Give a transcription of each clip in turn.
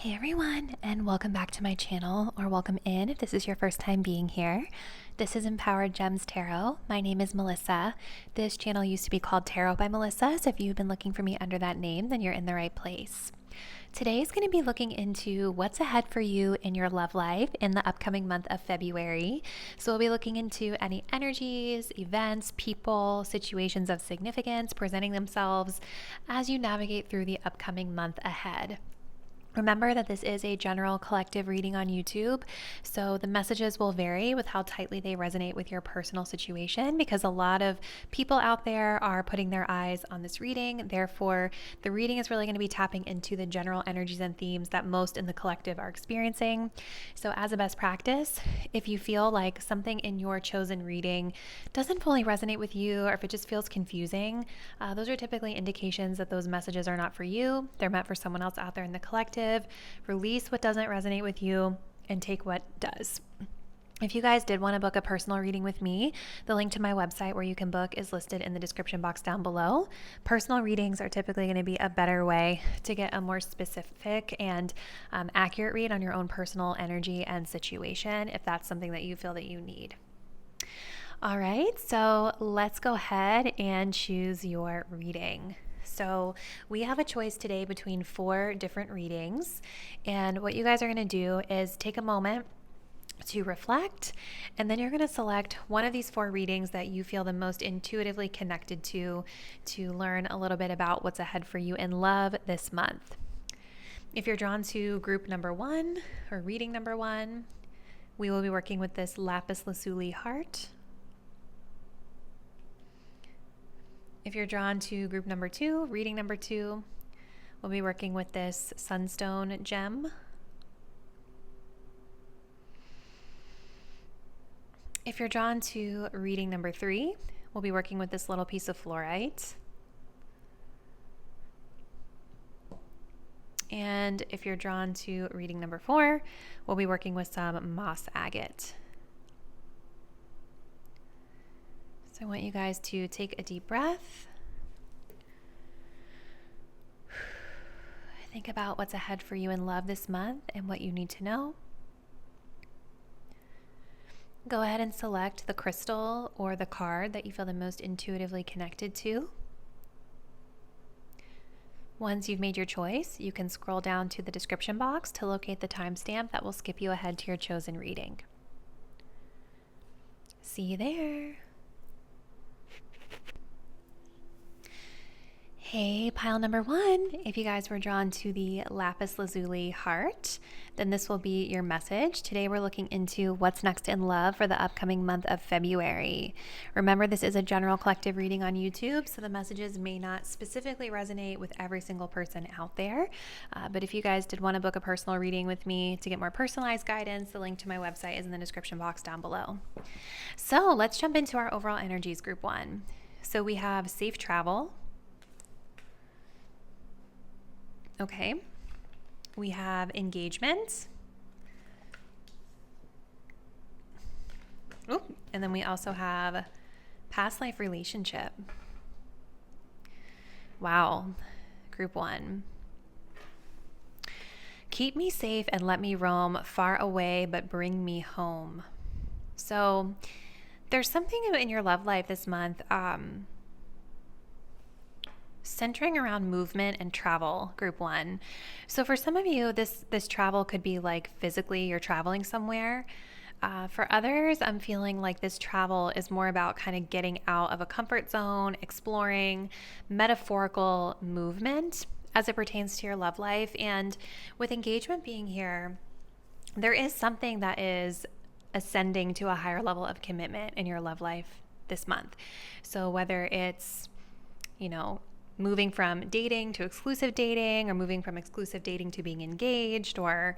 Hey everyone, and welcome back to my channel, or welcome in if this is your first time being here. This is Empowered Gems Tarot. My name is Melissa. This channel used to be called Tarot by Melissa, so if you've been looking for me under that name, then you're in the right place. Today is going to be looking into what's ahead for you in your love life in the upcoming month of February. So we'll be looking into any energies, events, people, situations of significance presenting themselves as you navigate through the upcoming month ahead. Remember that this is a general collective reading on YouTube, so the messages will vary with how tightly they resonate with your personal situation because a lot of people out there are putting their eyes on this reading. Therefore, the reading is really going to be tapping into the general energies and themes that most in the collective are experiencing. So as a best practice, if you feel like something in your chosen reading doesn't fully resonate with you, or if it just feels confusing, those are typically indications that those messages are not for you. They're meant for someone else out there in the collective. Release what doesn't resonate with you and take what does. If you guys did want to book a personal reading with me, the link to my website where you can book is listed in the description box down below. Personal readings are typically going to be a better way to get a more specific and accurate read on your own personal energy and situation if that's something that you feel that you need. All right, so let's go ahead and choose your reading. So we have a choice today between 4 different readings, and what you guys are going to do is take a moment to reflect, and then you're going to select one of these 4 readings that you feel the most intuitively connected to learn a little bit about what's ahead for you in love this month. If you're drawn to group number 1 or reading number 1, we will be working with this Lapis Lazuli heart. If you're drawn to group number 2, reading number 2, we'll be working with this Sunstone gem. If you're drawn to reading number 3, we'll be working with this little piece of fluorite. And if you're drawn to reading number 4, we'll be working with some moss agate. I want you guys to take a deep breath. Think about what's ahead for you in love this month and what you need to know. Go ahead and select the crystal or the card that you feel the most intuitively connected to. Once you've made your choice, you can scroll down to the description box to locate the timestamp that will skip you ahead to your chosen reading. See you there. Hey, pile number 1, if you guys were drawn to the Lapis Lazuli heart, then this will be your message. Today we're looking into what's next in love for the upcoming month of February. Remember, this is a general collective reading on YouTube, so the messages may not specifically resonate with every single person out there. But if you guys did want to book a personal reading with me to get more personalized guidance, the link to my website is in the description box down below. So let's jump into our overall energies, group 1. So we have safe travel. Okay, we have engagement. Ooh, and then we also have past life relationship. Wow, group 1. Keep me safe and let me roam far away, but bring me home. So there's something in your love life this month centering around movement and travel, group 1. So for some of you, this travel could be like physically you're traveling somewhere. For others, I'm feeling like this travel is more about kind of getting out of a comfort zone, exploring metaphorical movement as it pertains to your love life. And with engagement being here, there is something that is ascending to a higher level of commitment in your love life this month. So whether it's, moving from dating to exclusive dating, or moving from exclusive dating to being engaged, or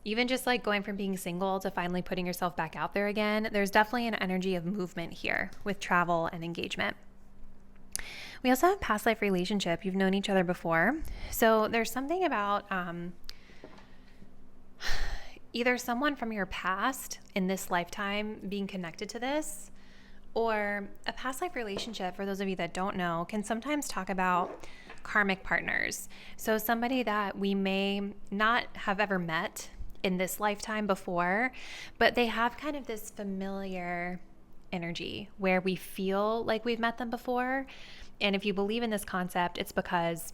even just like going from being single to finally putting yourself back out there again, there's definitely an energy of movement here with travel and engagement. We also have past life relationship. You've known each other before. So there's something about either someone from your past in this lifetime being connected to this, or a past life relationship, for those of you that don't know, can sometimes talk about karmic partners. So somebody that we may not have ever met in this lifetime before, but they have kind of this familiar energy where we feel like we've met them before. And if you believe in this concept, it's because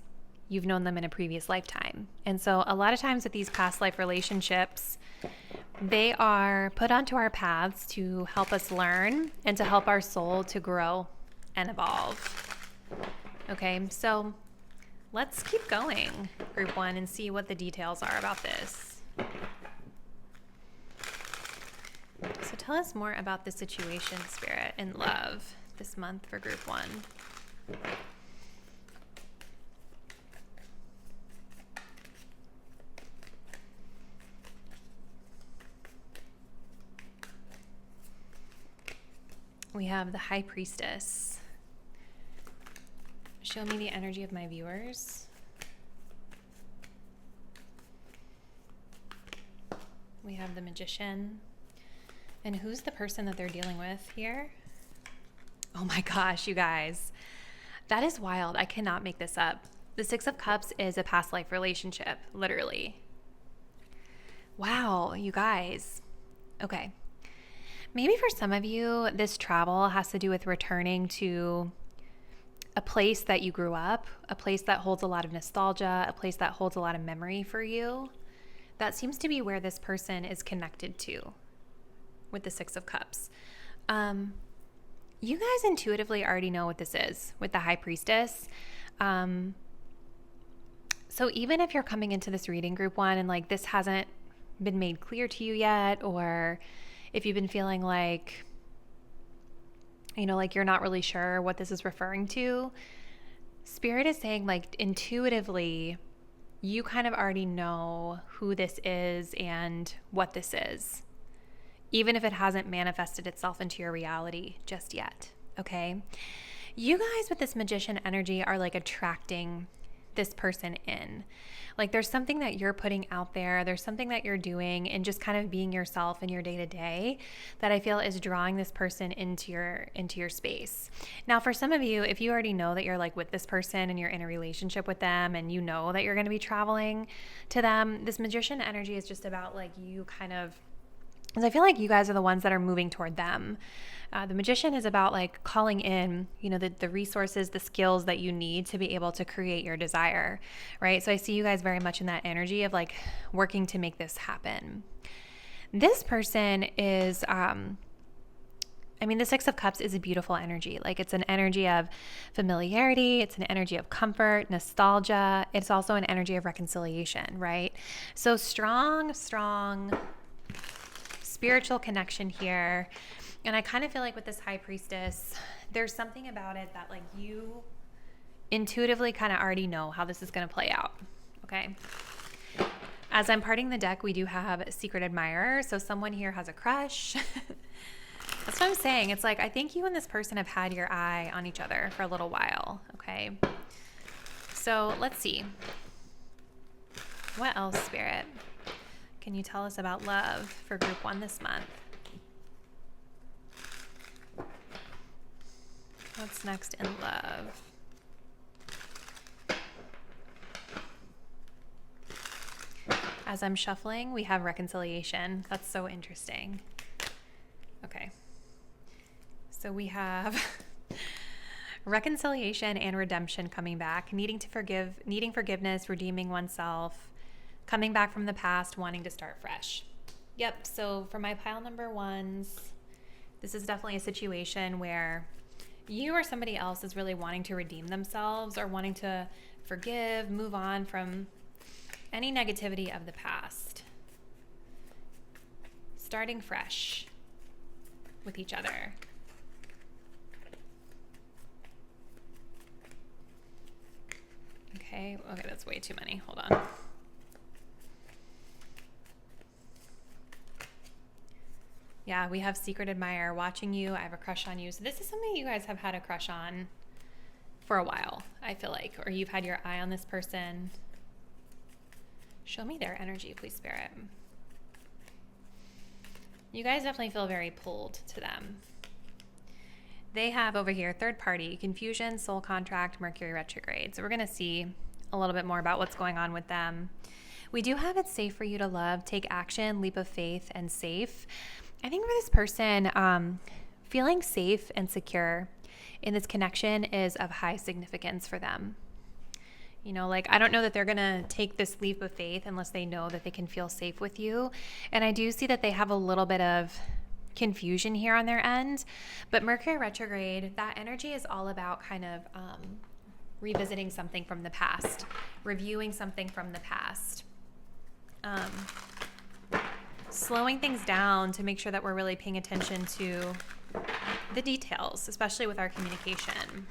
you've known them in a previous lifetime. And so a lot of times with these past life relationships, they are put onto our paths to help us learn and to help our soul to grow and evolve. Okay, so let's keep going, group one, and see what the details are about this. So tell us more about the situation, Spirit, and love this month for group one. We have the High Priestess. Show me the energy of my viewers. We have the Magician. And who's the person that they're dealing with here? Oh my gosh, you guys. That is wild. I cannot make this up. The Six of Cups is a past life relationship, literally. Wow, you guys. Okay. Maybe for some of you, this travel has to do with returning to a place that you grew up, a place that holds a lot of nostalgia, a place that holds a lot of memory for you. That seems to be where this person is connected to with the Six of Cups. You guys intuitively already know what this is with the High Priestess. So even if you're coming into this reading, group one, and like this hasn't been made clear to you yet, or if you've been feeling like, you know, like you're not really sure what this is referring to, Spirit is saying like intuitively, you kind of already know who this is and what this is, even if it hasn't manifested itself into your reality just yet, okay? You guys with this Magician energy are like attracting this person in. Like there's something that you're putting out there, there's something that you're doing and just kind of being yourself in your day-to-day that I feel is drawing this person into your space. Now for some of you, if you already know that you're like with this person and you're in a relationship with them and you know that you're going to be traveling to them, this Magician energy is just about like you kind of, because I feel like you guys are the ones that are moving toward them. The Magician is about like calling in, you know, the resources, the skills that you need to be able to create your desire, right? So I see you guys very much in that energy of like working to make this happen. This person is, the Six of Cups is a beautiful energy. Like it's an energy of familiarity. It's an energy of comfort, nostalgia. It's also an energy of reconciliation, right? So strong spiritual connection here. And I kind of feel like with this High Priestess, there's something about it that like you intuitively kind of already know how this is going to play out, okay? As I'm parting the deck, we do have Secret Admirer. So someone here has a crush. That's what I'm saying. It's like, I think you and this person have had your eye on each other for a little while, okay? So let's see. What else, Spirit? Can you tell us about love for group one this month? What's next in love? As I'm shuffling, we have reconciliation. That's so interesting. Okay. So we have reconciliation and redemption coming back, needing forgiveness, redeeming oneself, coming back from the past, wanting to start fresh. Yep. So for my pile number ones, this is definitely a situation where you or somebody else is really wanting to redeem themselves or wanting to forgive, move on from any negativity of the past. Starting fresh with each other. Okay, that's way too many. Hold on. Yeah, we have Secret Admirer, watching you. I have a crush on you. So this is something you guys have had a crush on for a while, I feel like. Or you've had your eye on this person. Show me their energy, please, Spirit. You guys definitely feel very pulled to them. they have over here third party, confusion, soul contract, Mercury retrograde. So we're going to see a little bit more about what's going on with them. We do have it's safe for you to love, take action, leap of faith, and safe. I think for this person, feeling safe and secure in this connection is of high significance for them. You know, like, I don't know that they're going to take this leap of faith unless they know that they can feel safe with you. And I do see that they have a little bit of confusion here on their end. But Mercury retrograde, that energy is all about kind of revisiting something from the past, reviewing something from the past. Slowing things down to make sure that we're really paying attention to the details, especially with our communication.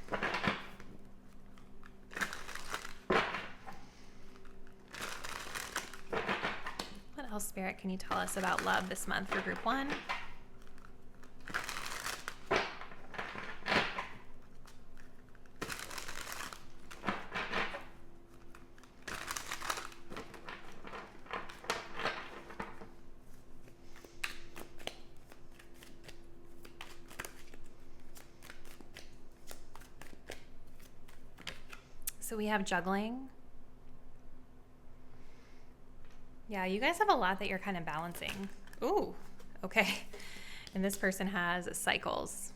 What else, Spirit, can you tell us about love this month for group 1? So we have juggling. Yeah, you guys have a lot that you're kind of balancing. Ooh, okay. And this person has cycles.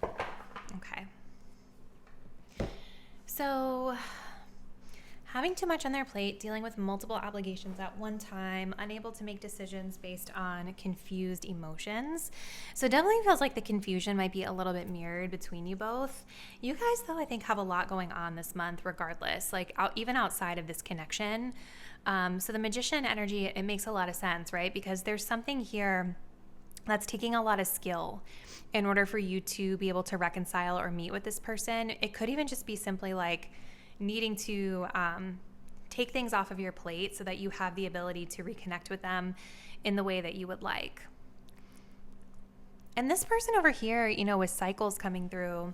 Okay. So having too much on their plate, dealing with multiple obligations at one time, unable to make decisions based on confused emotions. So it definitely feels like the confusion might be a little bit mirrored between you both. You guys, though, I think have a lot going on this month regardless, like even outside of this connection. So the Magician energy, it makes a lot of sense, right? Because there's something here that's taking a lot of skill in order for you to be able to reconcile or meet with this person. It could even just be simply like needing to take things off of your plate so that you have the ability to reconnect with them in the way that you would like. And this person over here, you know, with cycles coming through,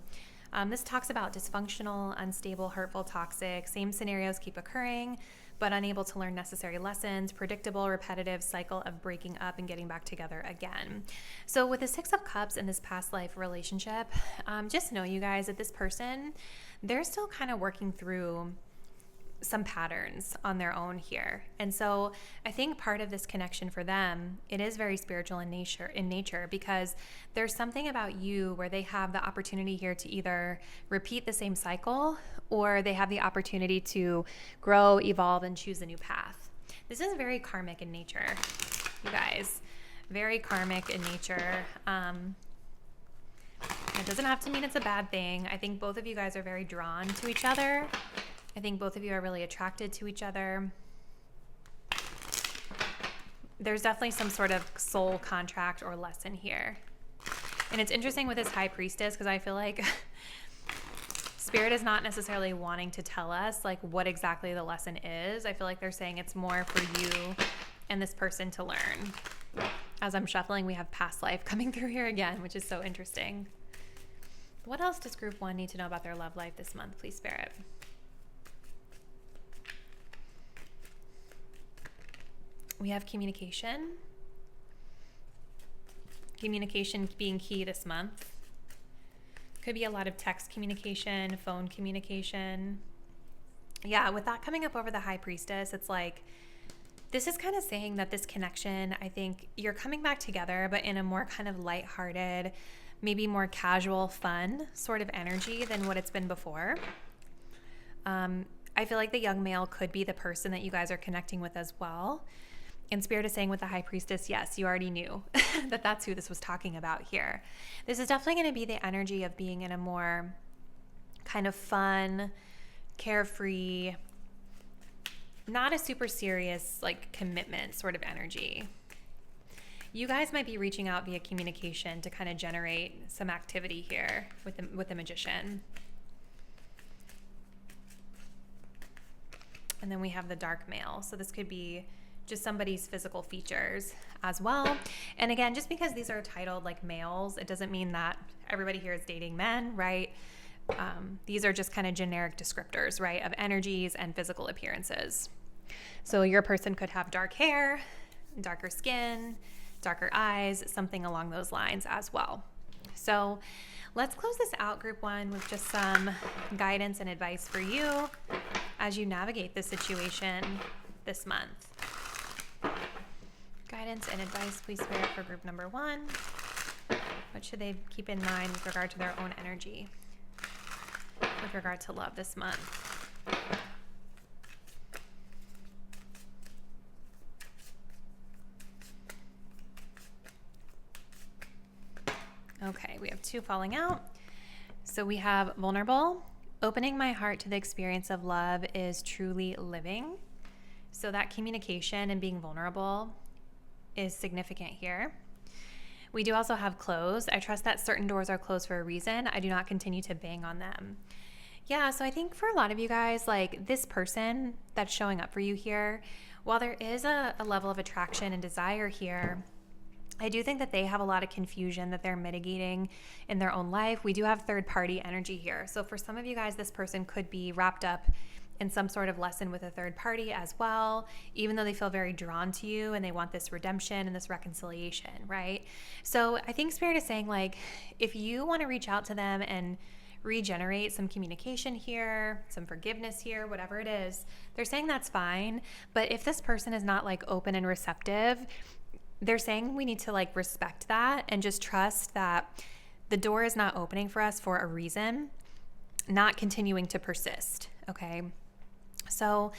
this talks about dysfunctional, unstable, hurtful, toxic. Same scenarios keep occurring, but unable to learn necessary lessons, predictable, repetitive cycle of breaking up and getting back together again. So with the Six of Cups in this past life relationship, just know, you guys, that this person, they're still kind of working through some patterns on their own here. And so I think part of this connection for them, it is very spiritual in nature, because there's something about you where they have the opportunity here to either repeat the same cycle, or they have the opportunity to grow, evolve, and choose a new path. This is very karmic in nature, you guys. Very karmic in nature. It doesn't have to mean it's a bad thing. I think both of you guys are very drawn to each other. I think both of you are really attracted to each other. There's definitely some sort of soul contract or lesson here. And it's interesting with this High Priestess, because I feel like Spirit is not necessarily wanting to tell us like what exactly the lesson is. I feel like they're saying it's more for you and this person to learn. As I'm shuffling, we have past life coming through here again, which is so interesting. What else does group 1 need to know about their love life this month, please, Spirit? We have communication. Communication being key this month. Could be a lot of text communication, phone communication. Yeah, with that coming up over the High Priestess, it's like, this is kind of saying that this connection, I think you're coming back together, but in a more kind of lighthearted, maybe more casual, fun sort of energy than what it's been before. I feel like the young male could be the person that you guys are connecting with as well. And Spirit is saying with the High Priestess, yes, you already knew that that's who this was talking about here. This is definitely going to be the energy of being in a more kind of fun, carefree, not a super serious like commitment sort of energy. You guys might be reaching out via communication to kind of generate some activity here with the Magician. And then we have the Dark Male. So this could be just somebody's physical features as well. And again, just because these are titled like males, it doesn't mean that everybody here is dating men, right? These are just kind of generic descriptors, right, of energies and physical appearances. So your person could have dark hair, darker skin, darker eyes, something along those lines as well. So let's close this out, group one, with just some guidance and advice for you as you navigate this situation this month. Guidance and advice, please, Spirit, for group number one. What should they keep in mind with regard to their own energy, with regard to love this month? Okay, we have two falling out. So we have vulnerable. Opening my heart to the experience of love is truly living. So that communication and being vulnerable is significant here. We do also have closed. I trust that certain doors are closed for a reason. I do not continue to bang on them. Yeah, so I think for a lot of you guys, like this person that's showing up for you here, while there is a level of attraction and desire here, I do think that they have a lot of confusion that they're mitigating in their own life. We do have third-party energy here. So for some of you guys, this person could be wrapped up in some sort of lesson with a third party as well, even though they feel very drawn to you and they want this redemption and this reconciliation, right? So I think Spirit is saying, like, if you want to reach out to them and regenerate some communication here, some forgiveness here, whatever it is, they're saying that's fine. But if this person is not like open and receptive, they're saying we need to like respect that and just trust that the door is not opening for us for a reason, not continuing to persist. Okay. So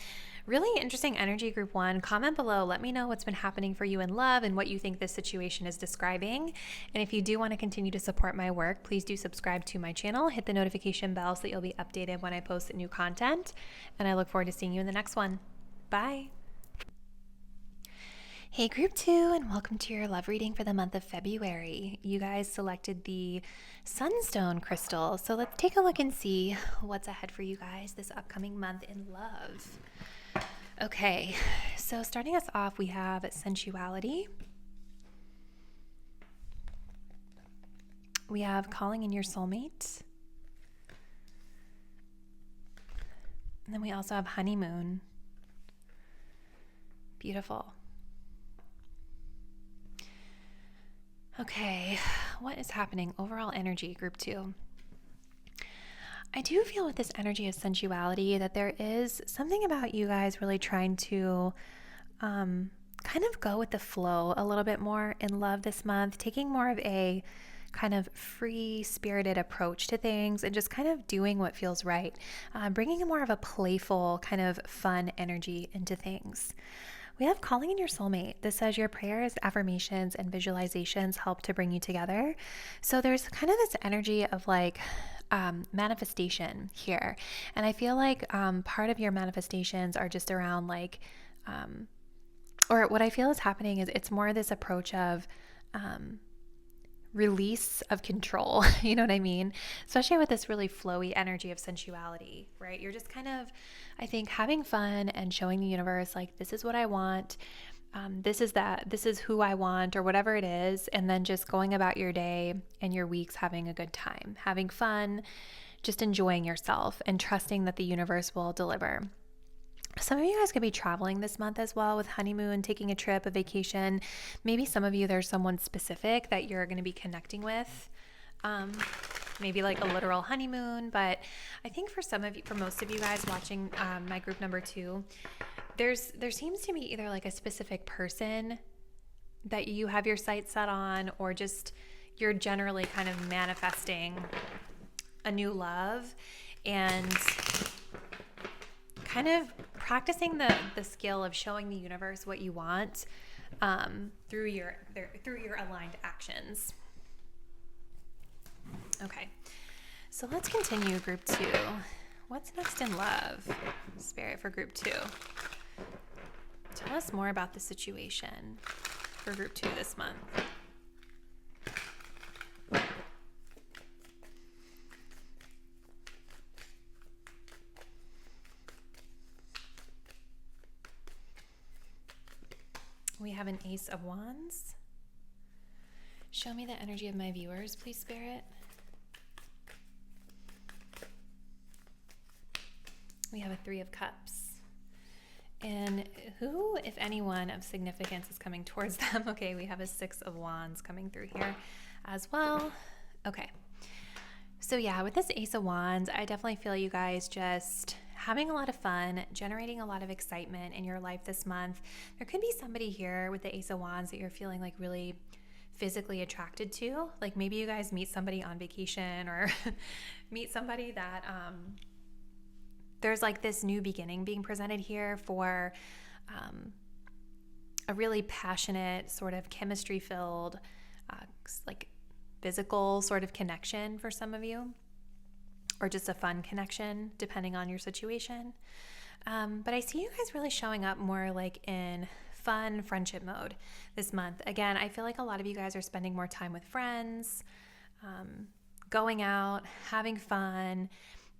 really interesting energy, group one. Comment below. Let me know what's been happening for you in love and what you think this situation is describing. And if you do want to continue to support my work, please do subscribe to my channel. Hit the notification bell so that you'll be updated when I post new content. And I look forward to seeing you in the next one. Bye. Hey group two, and welcome to your love reading for the month of February. You guys selected the Sunstone crystal, so let's take a look and see what's ahead for you guys this upcoming month in love. Okay, so starting us off, we have sensuality. We have calling in your soulmate. And then we also have honeymoon. Beautiful. Okay, what is happening? Overall energy, group two. I do feel with this energy of sensuality that there is something about you guys really trying to kind of go with the flow a little bit more in love this month, taking more of a kind of free-spirited approach to things and just kind of doing what feels right, bringing a more of a playful kind of fun energy into things. We have calling in your soulmate. This says your prayers, affirmations, and visualizations help to bring you together. So there's kind of this energy of like manifestation here. And I feel like part of your manifestations are just around like, or what I feel is happening is it's more this approach of release of control. You know what I mean? Especially with this really flowy energy of sensuality, right? You're just kind of, I think, having fun and showing the universe, like, this is what I want. This is who I want, or whatever it is. And then just going about your day and your weeks, having a good time, having fun, just enjoying yourself and trusting that the universe will deliver. Some of you guys could be traveling this month as well with honeymoon, taking a trip, a vacation. Maybe some of you, there's someone specific that you're going to be connecting with. Maybe like a literal honeymoon. But I think for most of you guys watching my group number two, there seems to be either like a specific person that you have your sights set on, or just you're generally kind of manifesting a new love and kind of practicing the skill of showing the universe what you want through your aligned actions. Okay, so let's continue group two. What's next in love, Spirit, for group two? Tell us more about the situation for group two this month. We have an Ace of Wands. Show me the energy of my viewers, please, Spirit. We have a Three of Cups. And who, if anyone, of significance is coming towards them? Okay, we have a Six of Wands coming through here as well. Okay. So yeah, with this Ace of Wands, I definitely feel you guys just having a lot of fun, generating a lot of excitement in your life this month. There could be somebody here with the Ace of Wands that you're feeling like really physically attracted to. Like maybe you guys meet somebody on vacation or meet somebody that there's like this new beginning being presented here for a really passionate, sort of chemistry filled, like physical sort of connection for some of you, or just a fun connection depending on your situation. But I see you guys really showing up more like in fun friendship mode this month. Again, I feel like a lot of you guys are spending more time with friends, going out, having fun.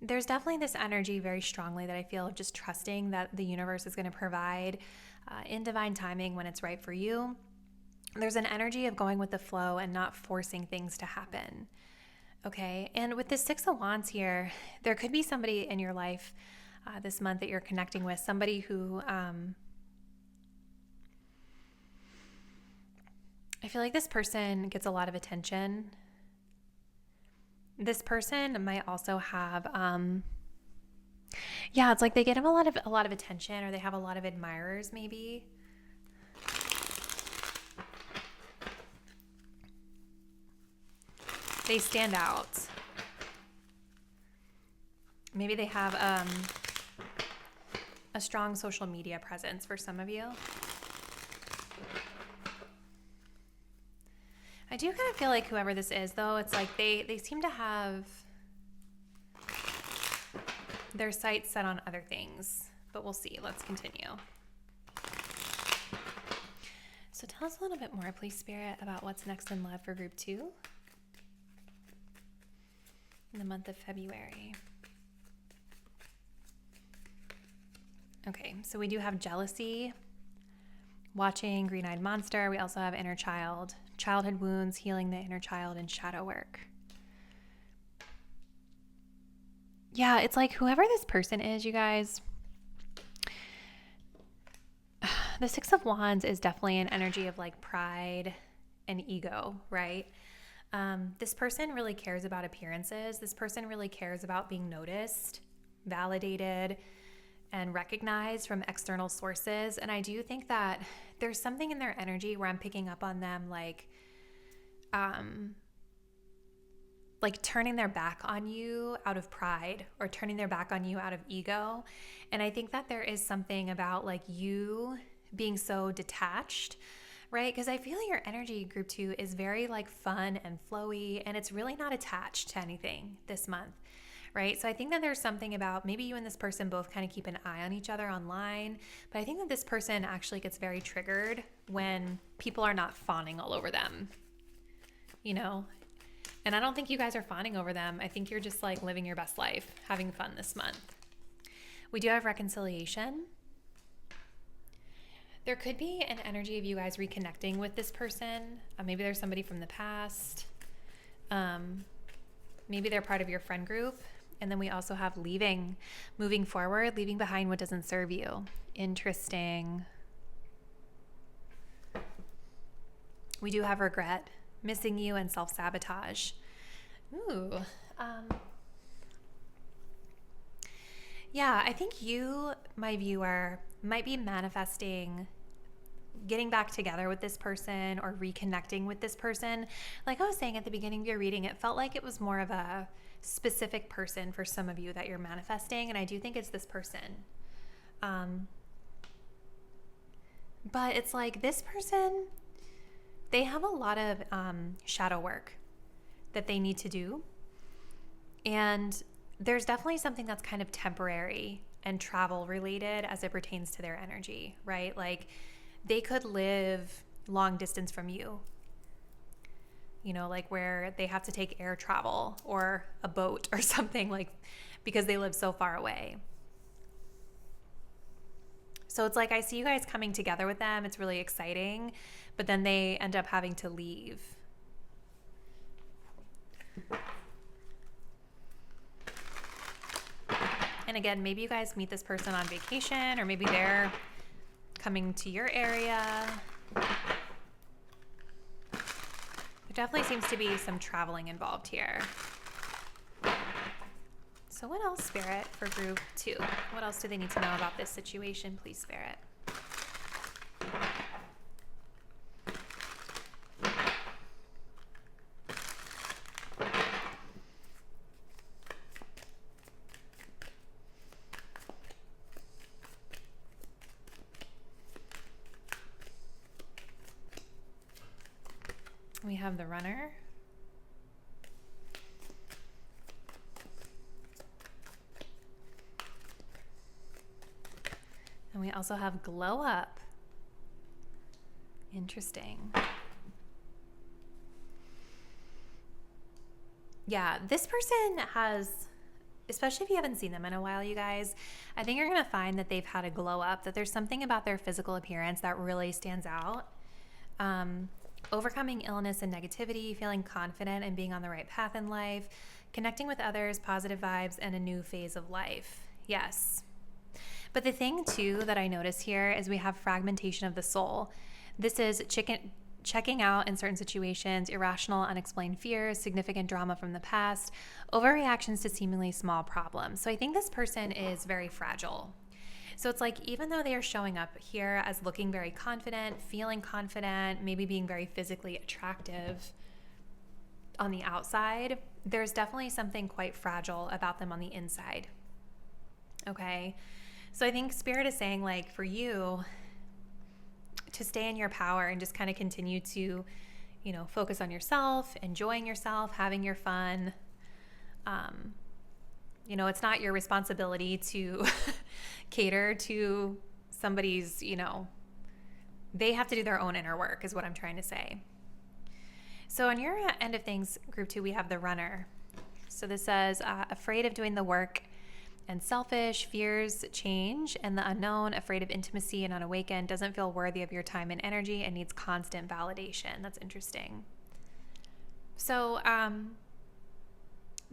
There's definitely this energy very strongly that I feel of just trusting that the universe is going to provide in divine timing when it's right for you. There's an energy of going with the flow and not forcing things to happen. Okay, and with the Six of Wands here, there could be somebody in your life this month that you're connecting with, somebody who I feel like this person gets a lot of attention. This person might also have, yeah, it's like they get a lot of attention, or they have a lot of admirers maybe. They stand out. Maybe they have a strong social media presence for some of you. I do kind of feel like whoever this is, though, it's like they seem to have their sights set on other things. But we'll see. Let's continue. So tell us a little bit more, please, Spirit, about what's next in love for group 2 in the month of February. Okay, so we do have jealousy, watching, green-eyed monster. We also have inner child, childhood wounds, healing the inner child, and shadow work. Yeah, it's like whoever this person is, you guys, the Six of Wands is definitely an energy of like pride and ego, right? This person really cares about appearances. This person really cares about being noticed, validated, and recognized from external sources. And I do think that there's something in their energy where I'm picking up on them like turning their back on you out of pride, or turning their back on you out of ego. And I think that there is something about like you being so detached, right? Because I feel your energy, group 2, is very like fun and flowy, and it's really not attached to anything this month, right? So I think that there's something about maybe you and this person both kind of keep an eye on each other online, but I think that this person actually gets very triggered when people are not fawning all over them, you know? And I don't think you guys are fawning over them. I think you're just like living your best life, having fun this month. We do have reconciliation. There could be an energy of you guys reconnecting with this person. Maybe there's somebody from the past. Maybe they're part of your friend group. And then we also have leaving, moving forward, leaving behind what doesn't serve you. Interesting. We do have regret, missing you, and self-sabotage. Ooh. Yeah, I think you, my viewer, might be manifesting getting back together with this person or reconnecting with this person. Like I was saying at the beginning of your reading, it felt like it was more of a specific person for some of you that you're manifesting, and I do think it's this person. But it's like this person, they have a lot of shadow work that they need to do. And there's definitely something that's kind of temporary and travel related as it pertains to their energy, right? Like they could live long distance from you, you know, like where they have to take air travel or a boat or something, like because they live so far away. So it's like I see you guys coming together with them. It's really exciting, but then they end up having to leave. And again, maybe you guys meet this person on vacation, or maybe they're coming to your area. The definitely seems to be some traveling involved here. So what else, Spirit, for group 2? What else do they need to know about this situation, please, Spirit? We have the Runner. And we also have Glow Up. Interesting. Yeah, this person has, especially if you haven't seen them in a while, you guys, I think you're going to find that they've had a glow up, that there's something about their physical appearance that really stands out. Overcoming illness and negativity, feeling confident and being on the right path in life, connecting with others, positive vibes, and a new phase of life. Yes. But the thing too that I notice here is we have fragmentation of the soul. This is checking out in certain situations, irrational, unexplained fears, significant drama from the past, overreactions to seemingly small problems. So I think this person is very fragile. So it's like, even though they are showing up here as looking very confident, feeling confident, maybe being very physically attractive on the outside, there's definitely something quite fragile about them on the inside. Okay. So I think Spirit is saying, like, for you to stay in your power and just kind of continue to, you know, focus on yourself, enjoying yourself, having your fun. You know, it's not your responsibility to cater to somebody's, you know, they have to do their own inner work is what I'm trying to say. So on your end of things, group 2, we have the Runner. So this says, afraid of doing the work and selfish, fears change and the unknown, afraid of intimacy and unawakened, doesn't feel worthy of your time and energy and needs constant validation. That's interesting. So,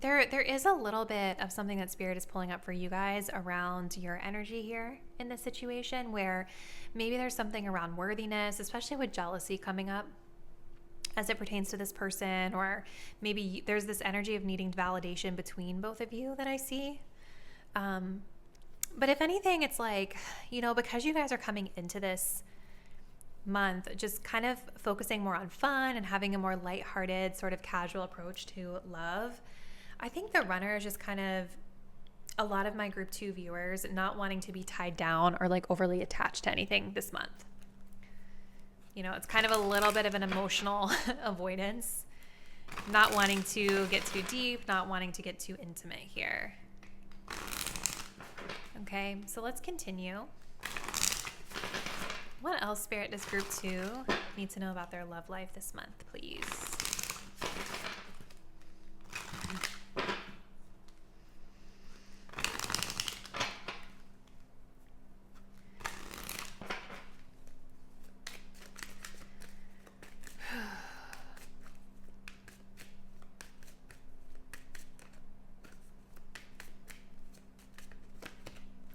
There is a little bit of something that Spirit is pulling up for you guys around your energy here in this situation, where maybe there's something around worthiness, especially with jealousy coming up as it pertains to this person, or maybe there's this energy of needing validation between both of you that I see. But if anything, it's like, you know, because you guys are coming into this month just kind of focusing more on fun and having a more lighthearted, sort of casual approach to love, I think the Runner is just kind of a lot of my group 2 viewers not wanting to be tied down or like overly attached to anything this month. You know, it's kind of a little bit of an emotional avoidance, not wanting to get too deep, not wanting to get too intimate here. Okay, so let's continue. What else, Spirit, does group 2 need to know about their love life this month, please?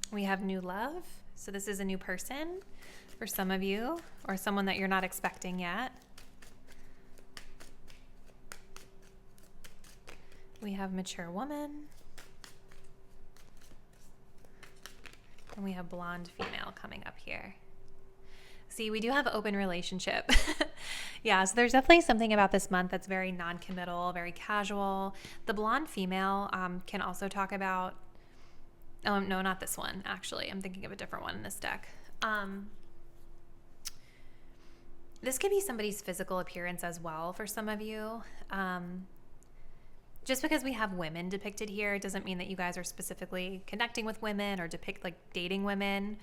We have new love. So this is a new person for some of you, or someone that you're not expecting yet. We have mature woman. And we have blonde female coming up here. See, we do have open relationship. Yeah, so there's definitely something about this month that's very non-committal, very casual. The blonde female can also talk about, oh, no, not this one, actually. I'm thinking of a different one in this deck. This could be somebody's physical appearance as well for some of you. Just because we have women depicted here, it doesn't mean that you guys are specifically connecting with women or dating women.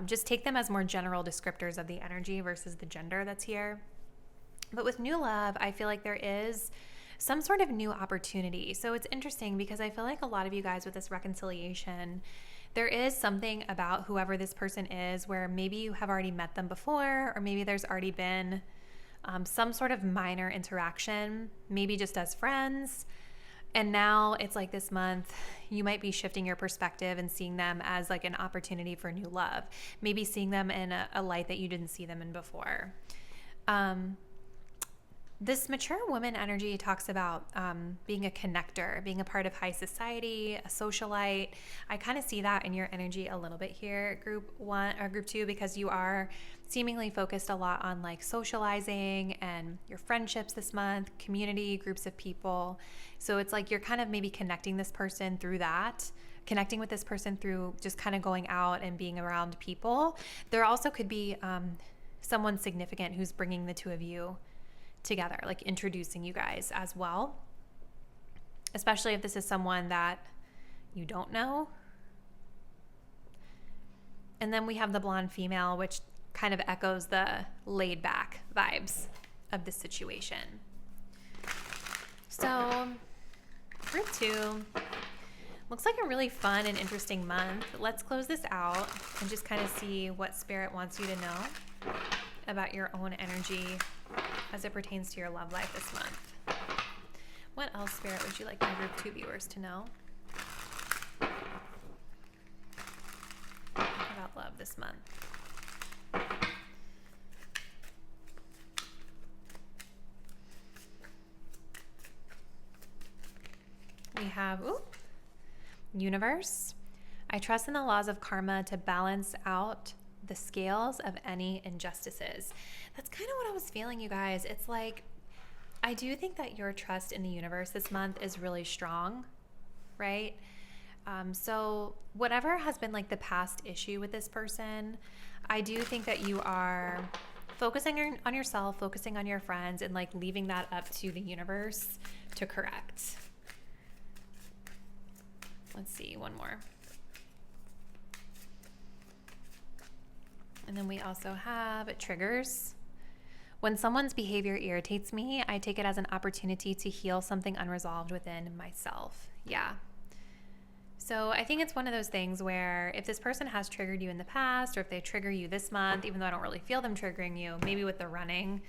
Just take them as more general descriptors of the energy versus the gender that's here. But with new love, I feel like there is some sort of new opportunity. So it's interesting because I feel like a lot of you guys with this reconciliation, there is something about whoever this person is where maybe you have already met them before, or maybe there's already been some sort of minor interaction, maybe just as friends. And now it's like this month, you might be shifting your perspective and seeing them as like an opportunity for new love, maybe seeing them in a light that you didn't see them in before. This mature woman energy talks about being a connector, being a part of high society, a socialite. I kind of see that in your energy a little bit here, group 1 or group 2, because you are seemingly focused a lot on like socializing and your friendships this month, community, groups of people. So it's like you're kind of maybe connecting this person through that, connecting with this person through just kind of going out and being around people. There also could be someone significant who's bringing the two of you together, like introducing you guys as well, especially if this is someone that you don't know. And then we have the blonde female, which kind of echoes the laid back vibes of the situation. So group 2 looks like a really fun and interesting month. Let's close this out and just kind of see what Spirit wants you to know about your own energy as it pertains to your love life this month. What else, Spirit, would you like my group 2 viewers to know about love this month? We have, universe. I trust in the laws of karma to balance out the scales of any injustices. That's kind of what I was feeling, you guys. It's like, I do think that your trust in the universe this month is really strong, right? So whatever has been like the past issue with this person, I do think that you are focusing on yourself, focusing on your friends, and like leaving that up to the universe to correct. Let's see, one more. And then we also have triggers. When someone's behavior irritates me, I take it as an opportunity to heal something unresolved within myself. Yeah. So I think it's one of those things where if this person has triggered you in the past, or if they trigger you this month, even though I don't really feel them triggering you, maybe with the running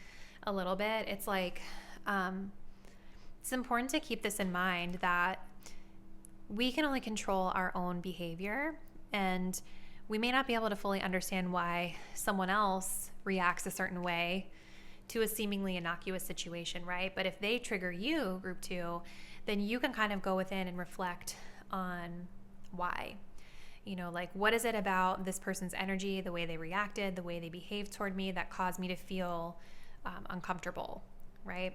a little bit, it's like, it's important to keep this in mind that we can only control our own behavior, and we may not be able to fully understand why someone else reacts a certain way to a seemingly innocuous situation, right? But if they trigger you, group 2, then you can kind of go within and reflect on why. You know, like, what is it about this person's energy, the way they reacted, the way they behaved toward me that caused me to feel uncomfortable, right?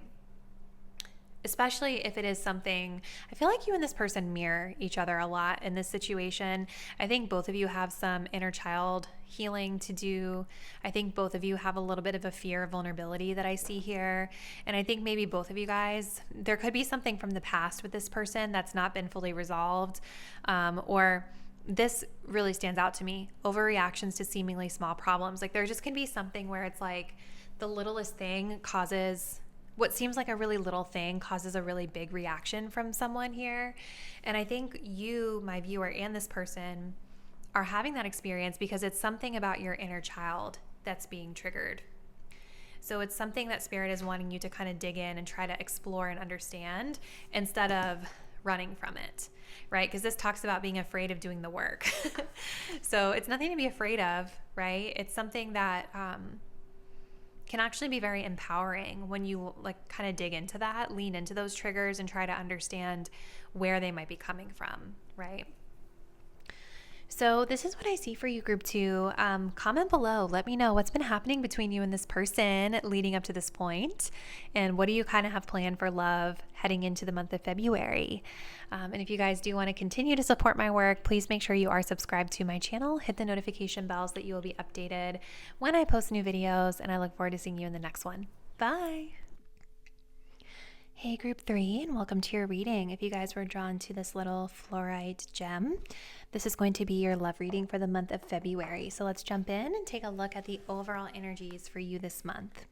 Especially if it is something, I feel like you and this person mirror each other a lot in this situation. I think both of you have some inner child healing to do. I think both of you have a little bit of a fear of vulnerability that I see here. And I think maybe both of you guys, there could be something from the past with this person that's not been fully resolved, or this really stands out to me, overreactions to seemingly small problems. Like, there just can be something where it's like the littlest thing causes, what seems like a really little thing causes a really big reaction from someone here. And I think you, my viewer, and this person are having that experience because it's something about your inner child that's being triggered. So it's something that Spirit is wanting you to kind of dig in and try to explore and understand instead of running from it, right? Because this talks about being afraid of doing the work. So it's nothing to be afraid of, right? It's something that can actually be very empowering when you like kind of dig into that, lean into those triggers and try to understand where they might be coming from, right? So this is what I see for you, group 2. Comment below. Let me know what's been happening between you and this person leading up to this point, and what do you kind of have planned for love heading into the month of February. And if you guys do want to continue to support my work, please make sure you are subscribed to my channel. Hit the notification bells that you will be updated when I post new videos, and I look forward to seeing you in the next one. Bye. Hey group 3, and welcome to your reading. If you guys were drawn to this little fluorite gem, this is going to be your love reading for the month of February. So let's jump in and take a look at the overall energies for you this month.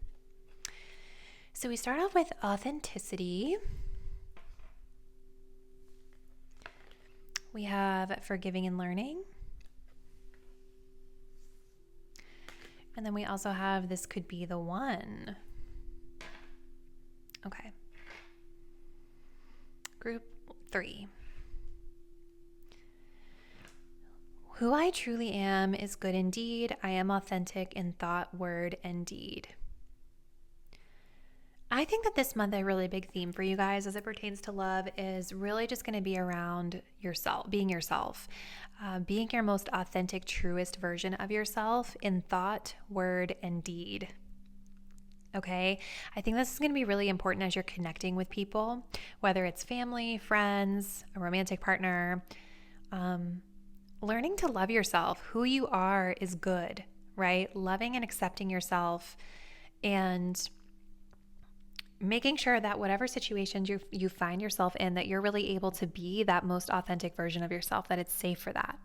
So we start off with authenticity. We have forgiving and learning. And then we also have this could be the one. Okay. Group 3. Who I truly am is good indeed. I am authentic in thought, word, and deed. I think that this month, a really big theme for you guys as it pertains to love is really just going to be around yourself, being your most authentic, truest version of yourself in thought, word, and deed. Okay, I think this is going to be really important as you're connecting with people, whether it's family, friends, a romantic partner. Learning to love yourself. Who you are is good, right? Loving and accepting yourself and making sure that whatever situations you find yourself in, that you're really able to be that most authentic version of yourself, that it's safe for that.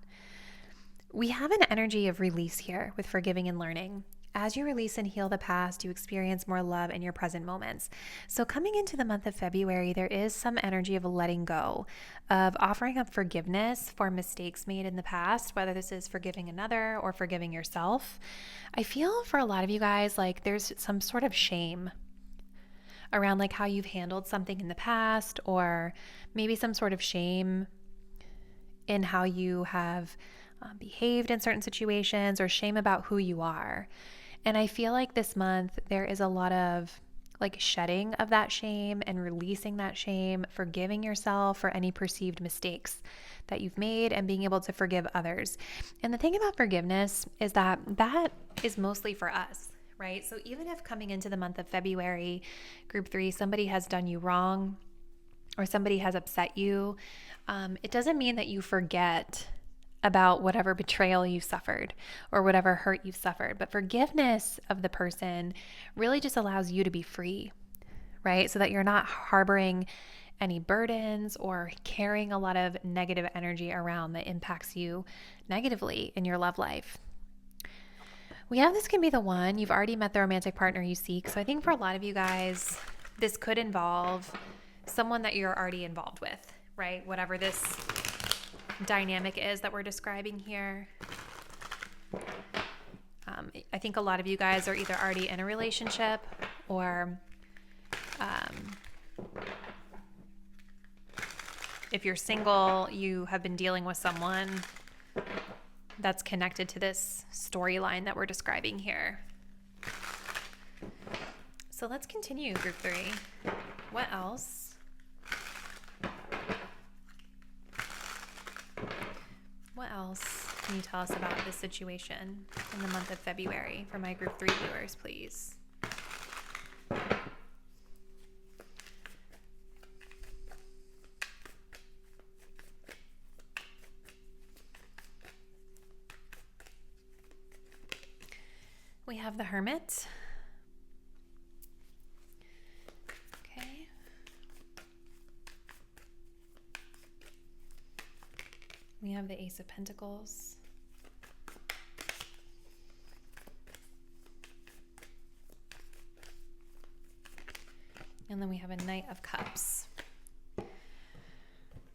We have an energy of release here with forgiving and learning. As you release and heal the past, you experience more love in your present moments. So coming into the month of February, there is some energy of letting go, of offering up forgiveness for mistakes made in the past, whether this is forgiving another or forgiving yourself. I feel for a lot of you guys like there's some sort of shame around like how you've handled something in the past, or maybe some sort of shame in how you have behaved in certain situations, or shame about who you are. And I feel like this month there is a lot of like shedding of that shame and releasing that shame, forgiving yourself for any perceived mistakes that you've made, and being able to forgive others. And the thing about forgiveness is that that is mostly for us. Right? So even if coming into the month of February, group 3, somebody has done you wrong or somebody has upset you, it doesn't mean that you forget about whatever betrayal you suffered or whatever hurt you've suffered. But forgiveness of the person really just allows you to be free, right? So that you're not harboring any burdens or carrying a lot of negative energy around that impacts you negatively in your love life. We have this can be the one. You've already met the romantic partner you seek. So I think for a lot of you guys, this could involve someone that you're already involved with, right? Whatever this dynamic is that we're describing here. I think a lot of you guys are either already in a relationship, or if you're single, you have been dealing with someone that's connected to this storyline that we're describing here. So let's continue, group 3. What else? What else can you tell us about this situation in the month of February for my group 3 viewers, please? We have the Hermit. Okay. We have the Ace of Pentacles. And then we have a Knight of Cups.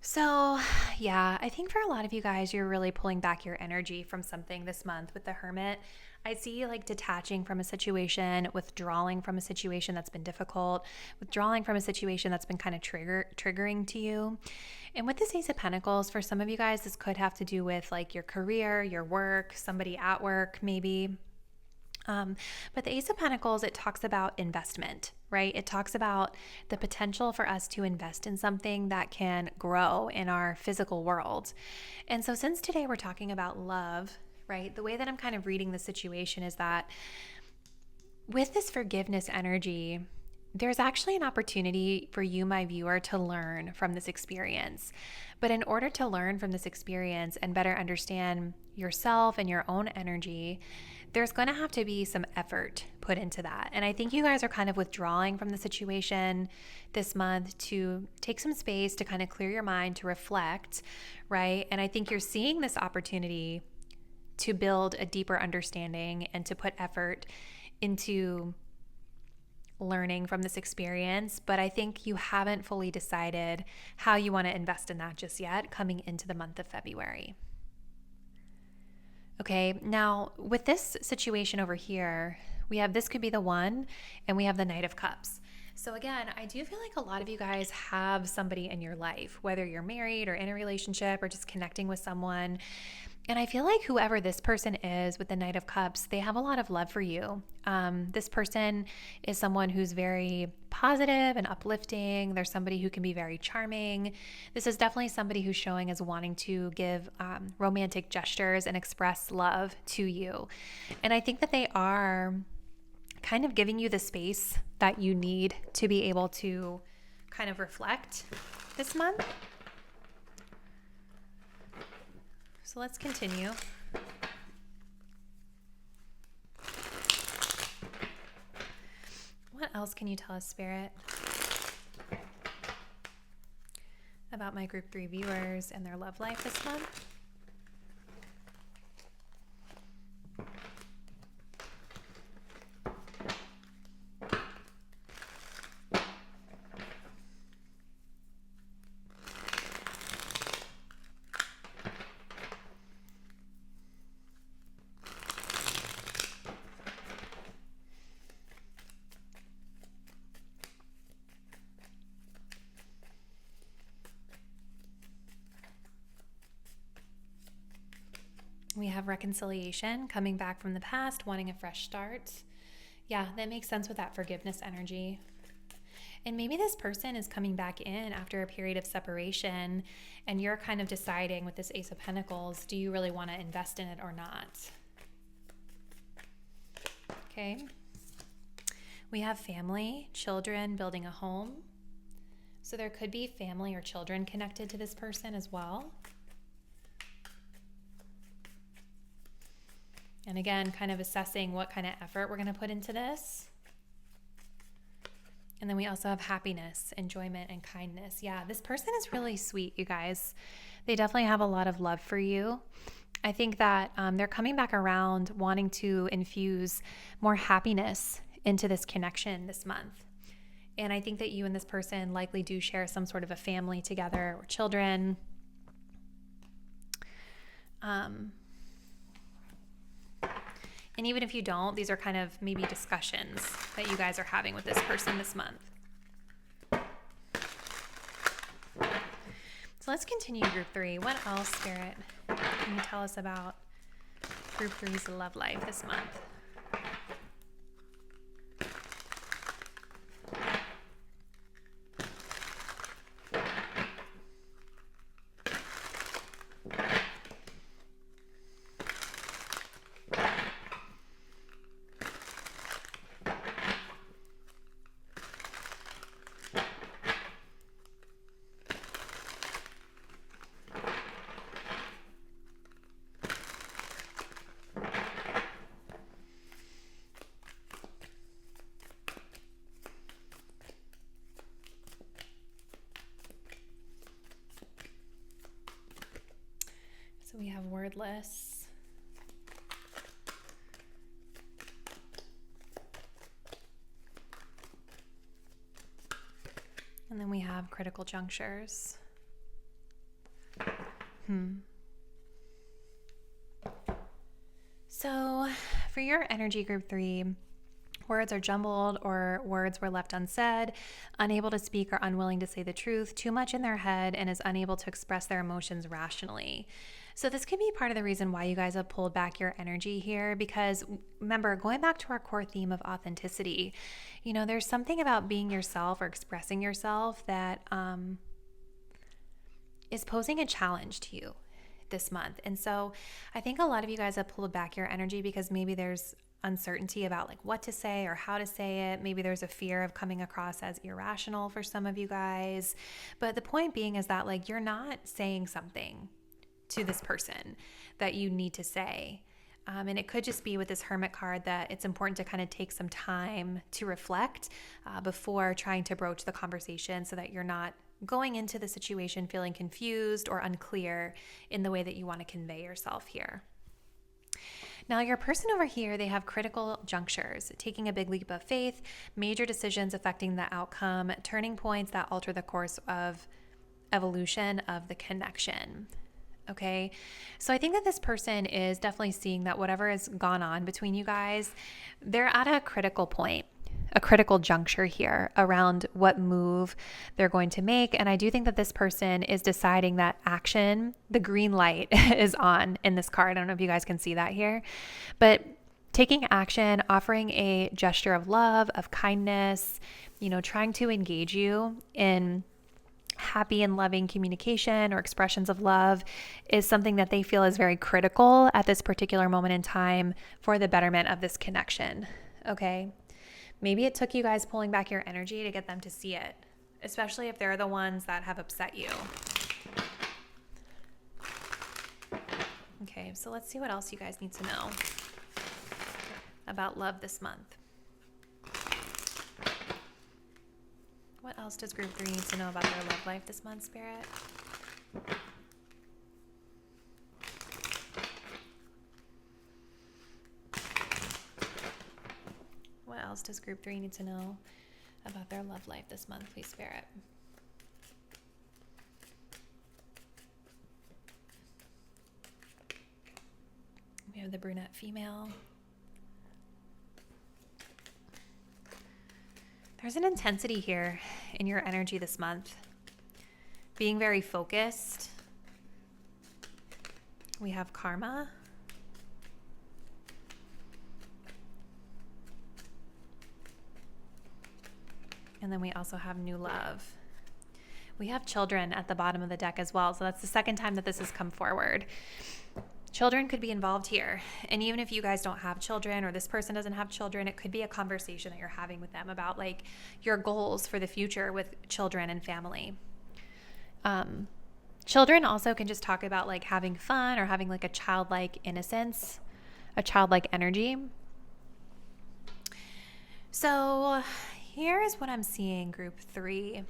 So, yeah, I think for a lot of you guys, you're really pulling back your energy from something this month with the Hermit. I see like detaching from a situation, withdrawing from a situation that's been difficult, withdrawing from a situation that's been kind of triggering to you. And with this Ace of Pentacles, for some of you guys, this could have to do with like your career, your work, somebody at work maybe. But the Ace of Pentacles, it talks about investment, right? It talks about the potential for us to invest in something that can grow in our physical world. And so since today we're talking about love, right? The way that I'm kind of reading the situation is that with this forgiveness energy, there's actually an opportunity for you, my viewer, to learn from this experience. But in order to learn from this experience and better understand yourself and your own energy, there's going to have to be some effort put into that. And I think you guys are kind of withdrawing from the situation this month to take some space to kind of clear your mind, to reflect, right? And I think you're seeing this opportunity to build a deeper understanding and to put effort into learning from this experience. But I think you haven't fully decided how you want to invest in that just yet coming into the month of February. Okay, now with this situation over here, we have this could be the one, and we have the Knight of Cups. So again, I do feel like a lot of you guys have somebody in your life, whether you're married or in a relationship or just connecting with someone. And I feel like whoever this person is with the Knight of Cups, they have a lot of love for you. This person is someone who's very positive and uplifting. They're somebody who can be very charming. This is definitely somebody who's showing as wanting to give romantic gestures and express love to you. And I think that they are kind of giving you the space that you need to be able to kind of reflect this month. So let's continue. What else can you tell us, Spirit, about my group 3 viewers and their love life this month? We have reconciliation, coming back from the past, wanting a fresh start. Yeah, that makes sense with that forgiveness energy. And maybe this person is coming back in after a period of separation, and you're kind of deciding with this Ace of Pentacles, do you really want to invest in it or not? Okay. We have family, children, building a home. So there could be family or children connected to this person as well. And again, kind of assessing what kind of effort we're going to put into this. And then we also have happiness, enjoyment, and kindness. Yeah, this person is really sweet, you guys. They definitely have a lot of love for you. I think that they're coming back around wanting to infuse more happiness into this connection this month. And I think that you and this person likely do share some sort of a family together or children. And even if you don't, these are kind of maybe discussions that you guys are having with this person this month. So let's continue group 3. What else, Spirit, can you tell us about group 3's love life this month? So we have wordless. And then we have critical junctures. So for your energy group 3, words are jumbled or words were left unsaid, unable to speak or unwilling to say the truth, too much in their head, and is unable to express their emotions rationally. So this could be part of the reason why you guys have pulled back your energy here, because remember, going back to our core theme of authenticity, you know, there's something about being yourself or expressing yourself that is posing a challenge to you this month. And so I think a lot of you guys have pulled back your energy because maybe there's uncertainty about like what to say or how to say it. Maybe there's a fear of coming across as irrational for some of you guys. But the point being is that like you're not saying something to this person that you need to say. And it could just be with this Hermit card that it's important to kind of take some time to reflect before trying to broach the conversation so that you're not going into the situation feeling confused or unclear in the way that you want to convey yourself here. Now, your person over here, they have critical junctures, taking a big leap of faith, major decisions affecting the outcome, turning points that alter the course of evolution of the connection. Okay, so I think that this person is definitely seeing that whatever has gone on between you guys, they're at a critical point. a critical juncture here around what move they're going to make. And I do think that this person is deciding that action, the green light is on in this card. I don't know if you guys can see that here, but taking action, offering a gesture of love, of kindness, trying to engage you in happy and loving communication or expressions of love is something that they feel is very critical at this particular moment in time for the betterment of this connection. Okay. Maybe it took you guys pulling back your energy to get them to see it, especially if they're the ones that have upset you. Okay, so let's see what else you guys need to know about love this month. What else does group 3 need to know about their love life this month, Spirit? What else does group 3 need to know about their love life this month, please, Spirit? We have the brunette female. There's an intensity here in your energy this month. Being very focused. We have karma. And then we also have new love. We have children at the bottom of the deck as well. So that's the second time that this has come forward. Children could be involved here. And even if you guys don't have children or this person doesn't have children, it could be a conversation that you're having with them about like your goals for the future with children and family. Children also can just talk about like having fun or having like a childlike innocence, a childlike energy. So here is what I'm seeing, group 3.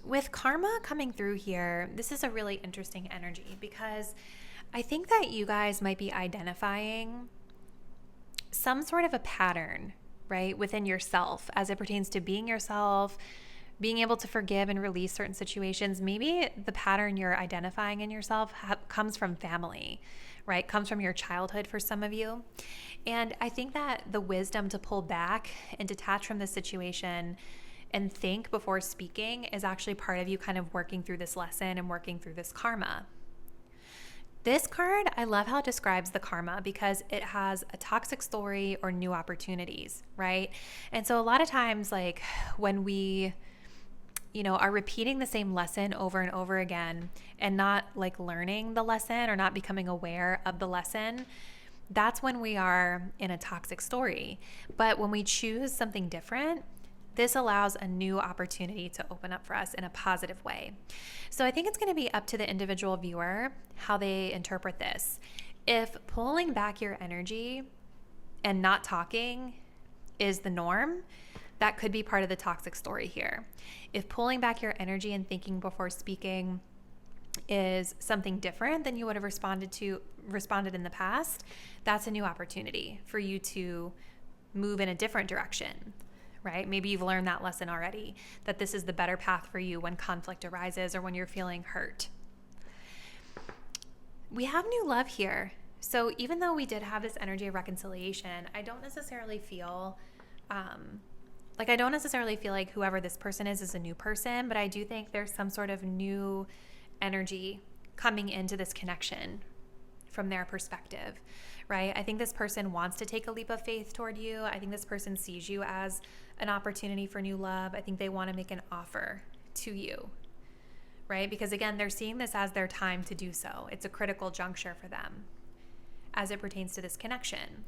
With karma coming through here, this is a really interesting energy because I think that you guys might be identifying some sort of a pattern, right, within yourself as it pertains to being yourself, being able to forgive and release certain situations. Maybe the pattern you're identifying in yourself comes from family, right? Comes from your childhood for some of you. And I think that the wisdom to pull back and detach from the situation and think before speaking is actually part of you kind of working through this lesson and working through this karma. This card, I love how it describes the karma because it has a toxic story or new opportunities, right? And so a lot of times, like when we, are repeating the same lesson over and over again and not like learning the lesson or not becoming aware of the lesson, that's when we are in a toxic story. But when we choose something different, this allows a new opportunity to open up for us in a positive way. So I think it's going to be up to the individual viewer how they interpret this. If pulling back your energy and not talking is the norm, that could be part of the toxic story here. If pulling back your energy and thinking before speaking is something different than you would have responded in the past, that's a new opportunity for you to move in a different direction. Right? Maybe you've learned that lesson already, that this is the better path for you when conflict arises or when you're feeling hurt. We have new love here. So even though we did have this energy of reconciliation, I don't necessarily feel like whoever this person is a new person, but I do think there's some sort of new energy coming into this connection from their perspective, right? I think this person wants to take a leap of faith toward you. I think this person sees you as an opportunity for new love. I think they want to make an offer to you, right? Because again, they're seeing this as their time to do so. It's a critical juncture for them as it pertains to this connection,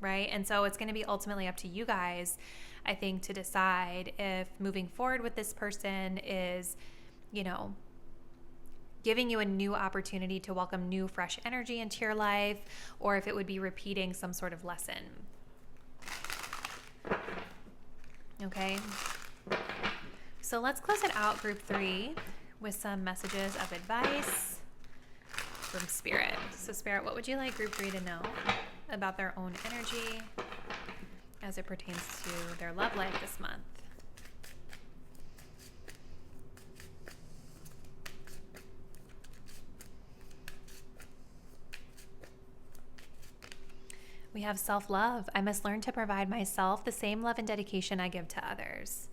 right? And so it's going to be ultimately up to you guys, I think, to decide if moving forward with this person is, giving you a new opportunity to welcome new, fresh energy into your life, or if it would be repeating some sort of lesson. Okay? So let's close it out, group 3, with some messages of advice from Spirit. So Spirit, what would you like group 3 to know about their own energy as it pertains to their love life this month? We have self-love. I must learn to provide myself the same love and dedication I give to others.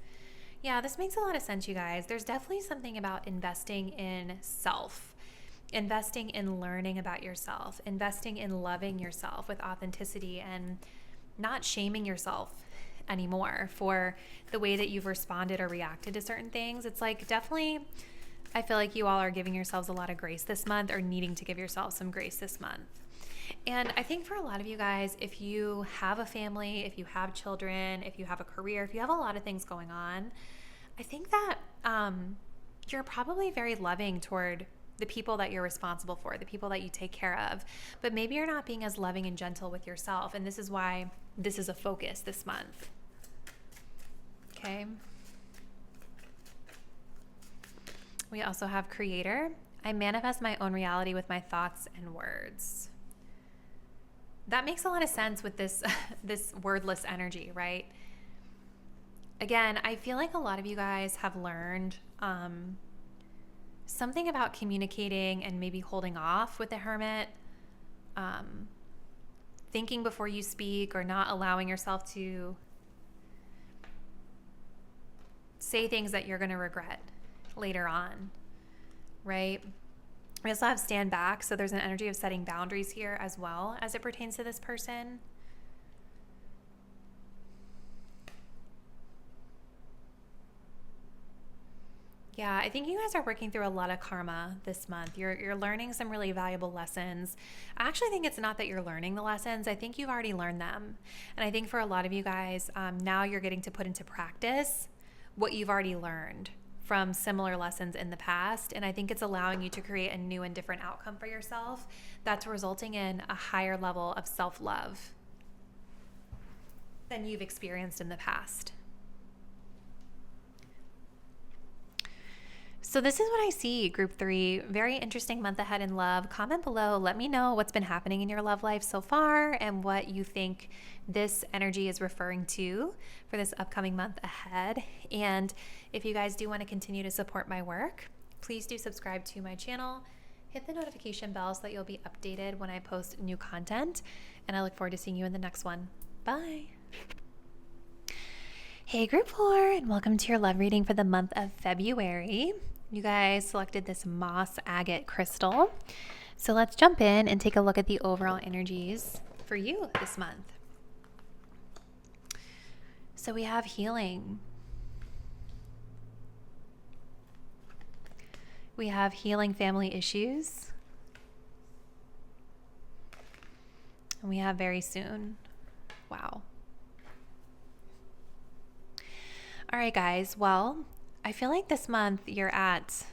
Yeah, this makes a lot of sense, you guys. There's definitely something about investing in self, investing in learning about yourself, investing in loving yourself with authenticity and not shaming yourself anymore for the way that you've responded or reacted to certain things. It's like definitely, I feel like you all are giving yourselves a lot of grace this month or needing to give yourself some grace this month. And I think for a lot of you guys, if you have a family, if you have children, if you have a career, if you have a lot of things going on, I think that you're probably very loving toward the people that you're responsible for, the people that you take care of. But maybe you're not being as loving and gentle with yourself. And this is why this is a focus this month. Okay. We also have Creator. I manifest my own reality with my thoughts and words. That makes a lot of sense with this this wordless energy, right? Again, I feel like a lot of you guys have learned something about communicating and maybe holding off with the Hermit, thinking before you speak or not allowing yourself to say things that you're going to regret later on, right? We also have stand back. So there's an energy of setting boundaries here as well as it pertains to this person. Yeah, I think you guys are working through a lot of karma this month. You're learning some really valuable lessons. I actually think it's not that you're learning the lessons. I think you've already learned them. And I think for a lot of you guys, now you're getting to put into practice what you've already learned from similar lessons in the past. And I think it's allowing you to create a new and different outcome for yourself that's resulting in a higher level of self-love than you've experienced in the past. So this is what I see, Group 3. Very interesting month ahead in love. Comment below. Let me know what's been happening in your love life so far and what you think this energy is referring to for this upcoming month ahead. And if you guys do want to continue to support my work, please do subscribe to my channel. Hit the notification bell so that you'll be updated when I post new content. And I look forward to seeing you in the next one. Bye. Hey, Group 4, and welcome to your love reading for the month of February. You guys selected this moss agate crystal. So let's jump in and take a look at the overall energies for you this month. So we have healing. We have healing family issues. And we have very soon. Wow. All right, guys. Well, I feel like this month you're at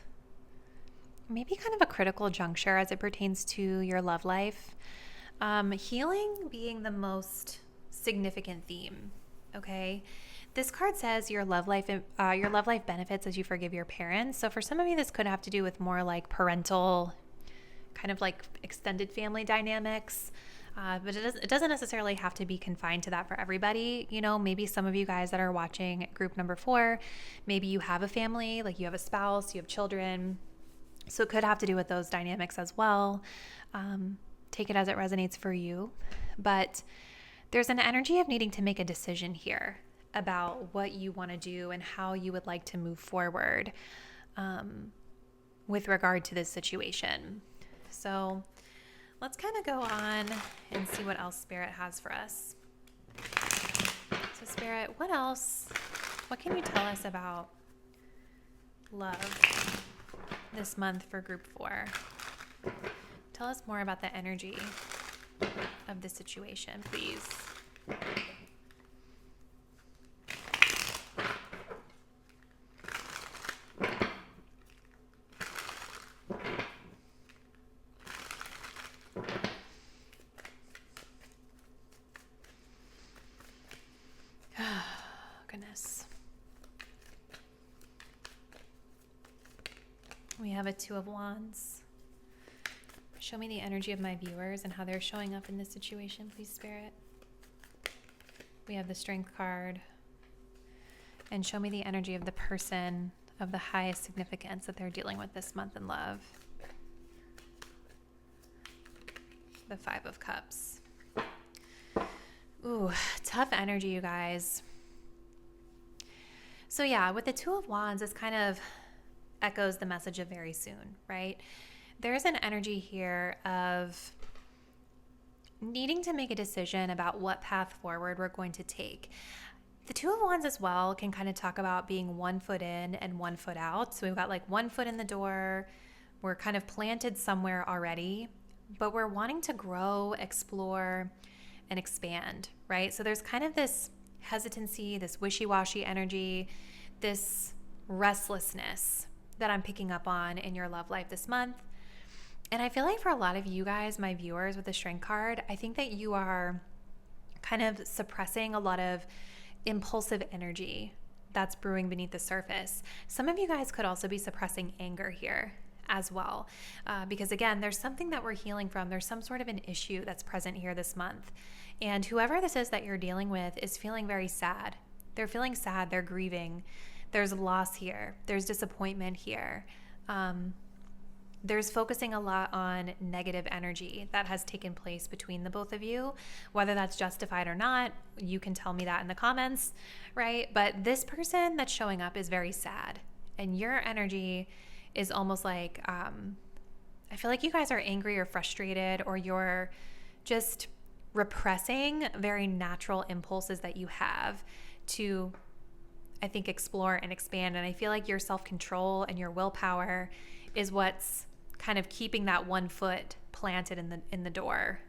maybe kind of a critical juncture as it pertains to your love life. Healing being the most significant theme. Okay. This card says your love life benefits as you forgive your parents. So for some of you, this could have to do with more like parental, kind of like extended family dynamics. But it doesn't necessarily have to be confined to that for everybody. You know, maybe some of you guys that are watching group number 4, maybe you have a family, like you have a spouse, you have children. So it could have to do with those dynamics as well. Take it as it resonates for you. But there's an energy of needing to make a decision here about what you want to do and how you would like to move forward with regard to this situation. So let's kind of go on and see what else Spirit has for us. So Spirit, what else? What can you tell us about love this month for Group 4? Tell us more about the energy of the situation, please. Goodness. We have a 2 of Wands. Show me the energy of my viewers and how they're showing up in this situation, please, Spirit. We have the Strength card. And show me the energy of the person of the highest significance that they're dealing with this month in love. The 5 of Cups. Tough energy, you guys. So yeah, with the Two of Wands, this kind of echoes the message of very soon, right? There's an energy here of needing to make a decision about what path forward we're going to take. The Two of Wands as well can kind of talk about being 1 foot in and 1 foot out. So we've got like 1 foot in the door. We're kind of planted somewhere already, but we're wanting to grow, explore, and expand, right? So there's kind of this hesitancy, this wishy-washy energy, this restlessness that I'm picking up on in your love life this month. And I feel like for a lot of you guys, my viewers with the Strength card, I think that you are kind of suppressing a lot of impulsive energy that's brewing beneath the surface. Some of you guys could also be suppressing anger here as well, because again, there's something that we're healing from. There's some sort of an issue that's present here this month. And whoever this is that you're dealing with is feeling very sad. They're feeling sad, they're grieving. There's loss here. There's disappointment here. There's focusing a lot on negative energy that has taken place between the both of you. Whether that's justified or not, you can tell me that in the comments, right? But this person that's showing up is very sad. And your energy is almost like, I feel like you guys are angry or frustrated, or you're just repressing very natural impulses that you have to, I think, explore and expand. And I feel like your self-control and your willpower is what's kind of keeping that 1 foot planted in the door.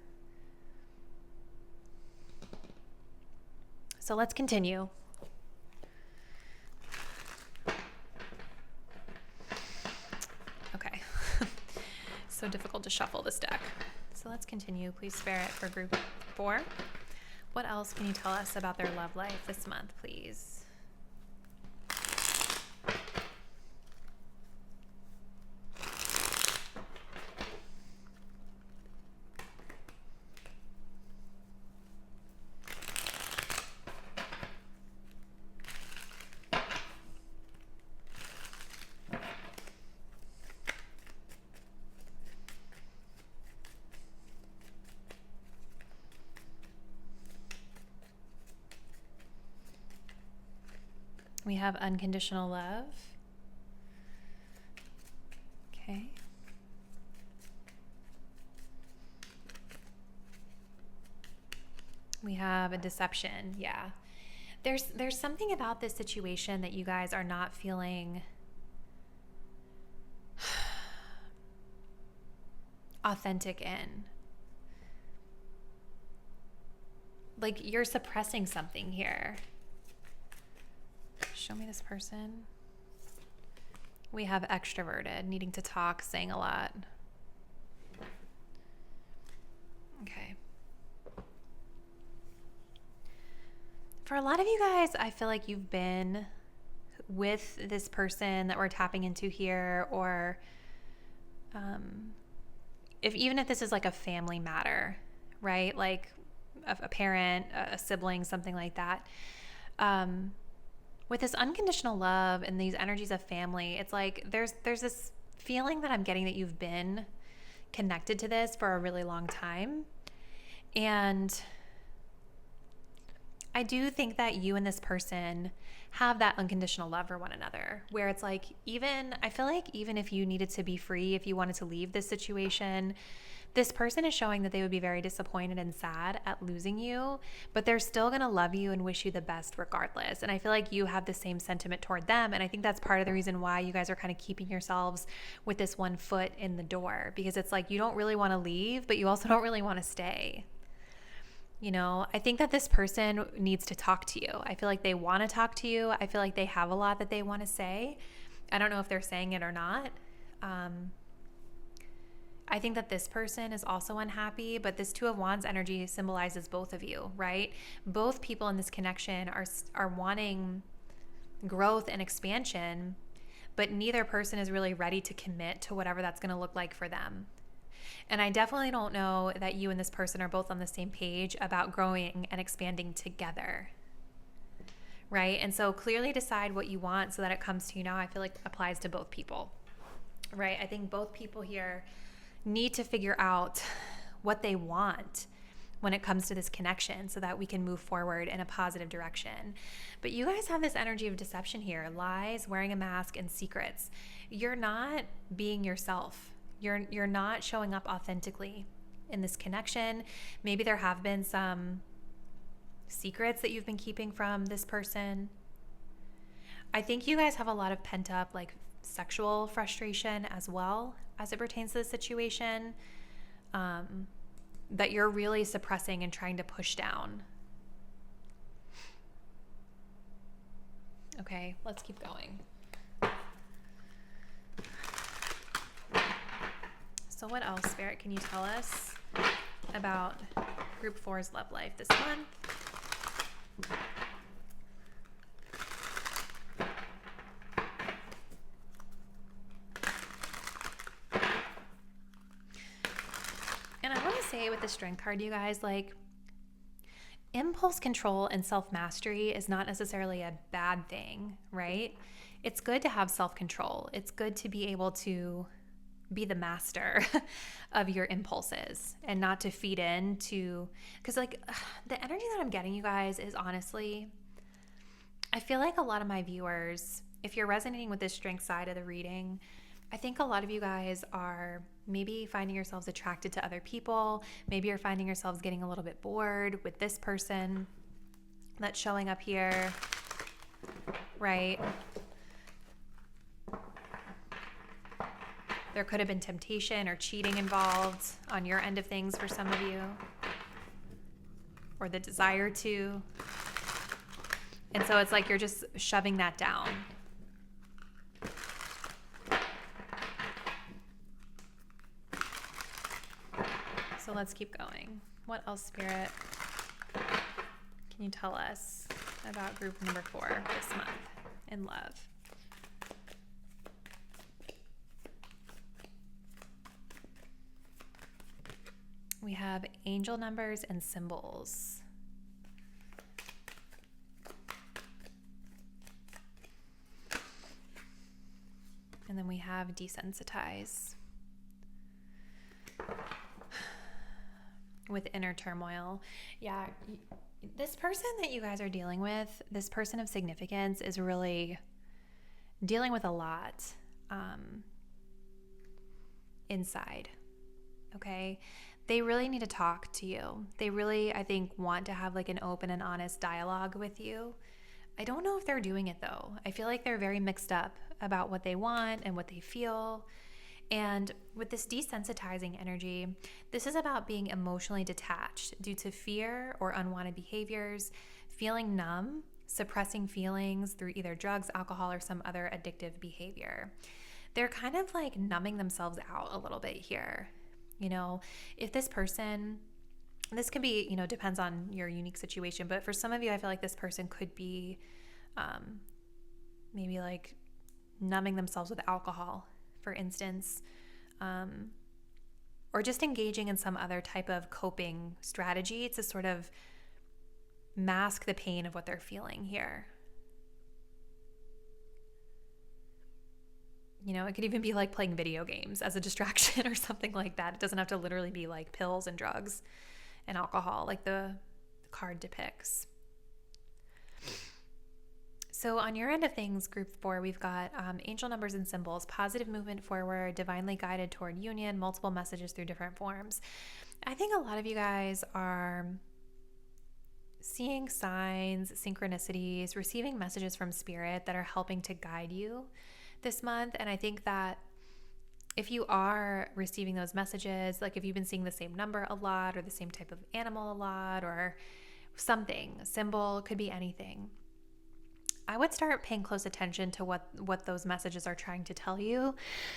So let's continue. Okay. So difficult to shuffle this deck. So let's continue. Please spare it for group 4. What else can you tell us about their love life this month, please? We have unconditional love. Okay. We have a deception. Yeah. There's something about this situation that you guys are not feeling authentic in. Like you're suppressing something here. Show me this person. We have extroverted, needing to talk, saying a lot. Okay. For a lot of you guys, I feel like you've been with this person that we're tapping into here, or even if this is like a family matter, right? Like a parent, a sibling, something like that. With this unconditional love and these energies of family, it's like there's this feeling that I'm getting that you've been connected to this for a really long time. And I do think that you and this person have that unconditional love for one another, where it's like, I feel like even if you needed to be free, if you wanted to leave this situation, this person is showing that they would be very disappointed and sad at losing you, but they're still going to love you and wish you the best regardless. And I feel like you have the same sentiment toward them. And I think that's part of the reason why you guys are kind of keeping yourselves with this 1 foot in the door, because it's like you don't really want to leave, but you also don't really want to stay. You know, I think that this person needs to talk to you. I feel like they want to talk to you. I feel like they have a lot that they want to say. I don't know if they're saying it or not. I think that this person is also unhappy, but this Two of Wands energy symbolizes both of you, right? Both people in this connection are wanting growth and expansion, but neither person is really ready to commit to whatever that's going to look like for them. And I definitely don't know that you and this person are both on the same page about growing and expanding together, right? And so clearly decide what you want so that it comes to you now. I feel like applies to both people, right? I think both people here need to figure out what they want, when it comes to this connection so that we can move forward in a positive direction. But you guys have this energy of deception here, lies, wearing a mask, and secrets. You're not being yourself. You're not showing up authentically in this connection. Maybe there have been some secrets that you've been keeping from this person. I think you guys have a lot of pent up like sexual frustration as well as it pertains to the situation, that you're really suppressing and trying to push down. Okay, let's keep going. So what else, Spirit, can you tell us about Group 4's love life this month? And I want to say with the Strength card, you guys, like, impulse control and self-mastery is not necessarily a bad thing, right? It's good to have self-control. It's good to be able to be the master of your impulses and not to feed into, because like the energy that I'm getting, you guys, is honestly, I feel like a lot of my viewers, if you're resonating with this Strength side of the reading, I think a lot of you guys are maybe finding yourselves attracted to other people. Maybe you're finding yourselves getting a little bit bored with this person that's showing up here, right? There could have been temptation or cheating involved on your end of things for some of you, or the desire to. And so it's like you're just shoving that down. So let's keep going. What else, Spirit, can you tell us about group number 4 this month in love? We have angel numbers and symbols. And then we have desensitize with inner turmoil. Yeah, this person that you guys are dealing with, this person of significance, is really dealing with a lot inside, okay? They really need to talk to you. They really, I think, want to have like an open and honest dialogue with you. I don't know if they're doing it though. I feel like they're very mixed up about what they want and what they feel. And with this desensitizing energy, this is about being emotionally detached due to fear or unwanted behaviors, feeling numb, suppressing feelings through either drugs, alcohol, or some other addictive behavior. They're kind of like numbing themselves out a little bit here. You know, if this person, this can be, you know, depends on your unique situation, but for some of you, I feel like this person could be maybe like numbing themselves with alcohol, for instance, or just engaging in some other type of coping strategy to sort of mask the pain of what they're feeling here. You know, it could even be like playing video games as a distraction or something like that. It doesn't have to literally be like pills and drugs and alcohol like the card depicts. So on your end of things, group 4, we've got angel numbers and symbols, positive movement forward, divinely guided toward union, multiple messages through different forms. I think a lot of you guys are seeing signs, synchronicities, receiving messages from spirit that are helping to guide you this month. And I think that if you are receiving those messages, like if you've been seeing the same number a lot or the same type of animal a lot or something, a symbol, could be anything, I would start paying close attention to what those messages are trying to tell you,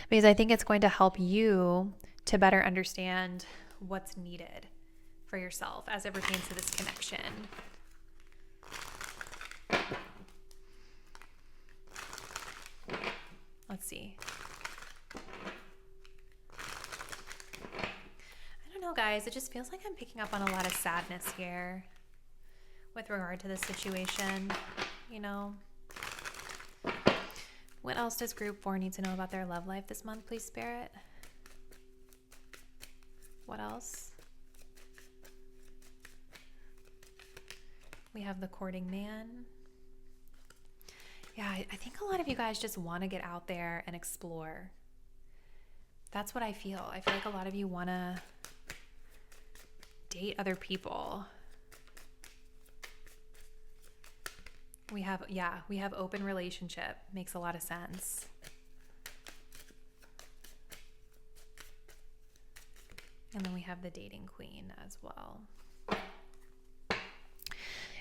because I think it's going to help you to better understand what's needed for yourself as it pertains to this connection. Let's see. I don't know, guys. It just feels like I'm picking up on a lot of sadness here with regard to this situation, you know. What else does group 4 need to know about their love life this month, please, Spirit? What else? We have the courting man. Yeah, I think a lot of you guys just want to get out there and explore. That's what I feel. I feel like a lot of you want to date other people. We have open relationship. Makes a lot of sense. And then we have the dating queen as well.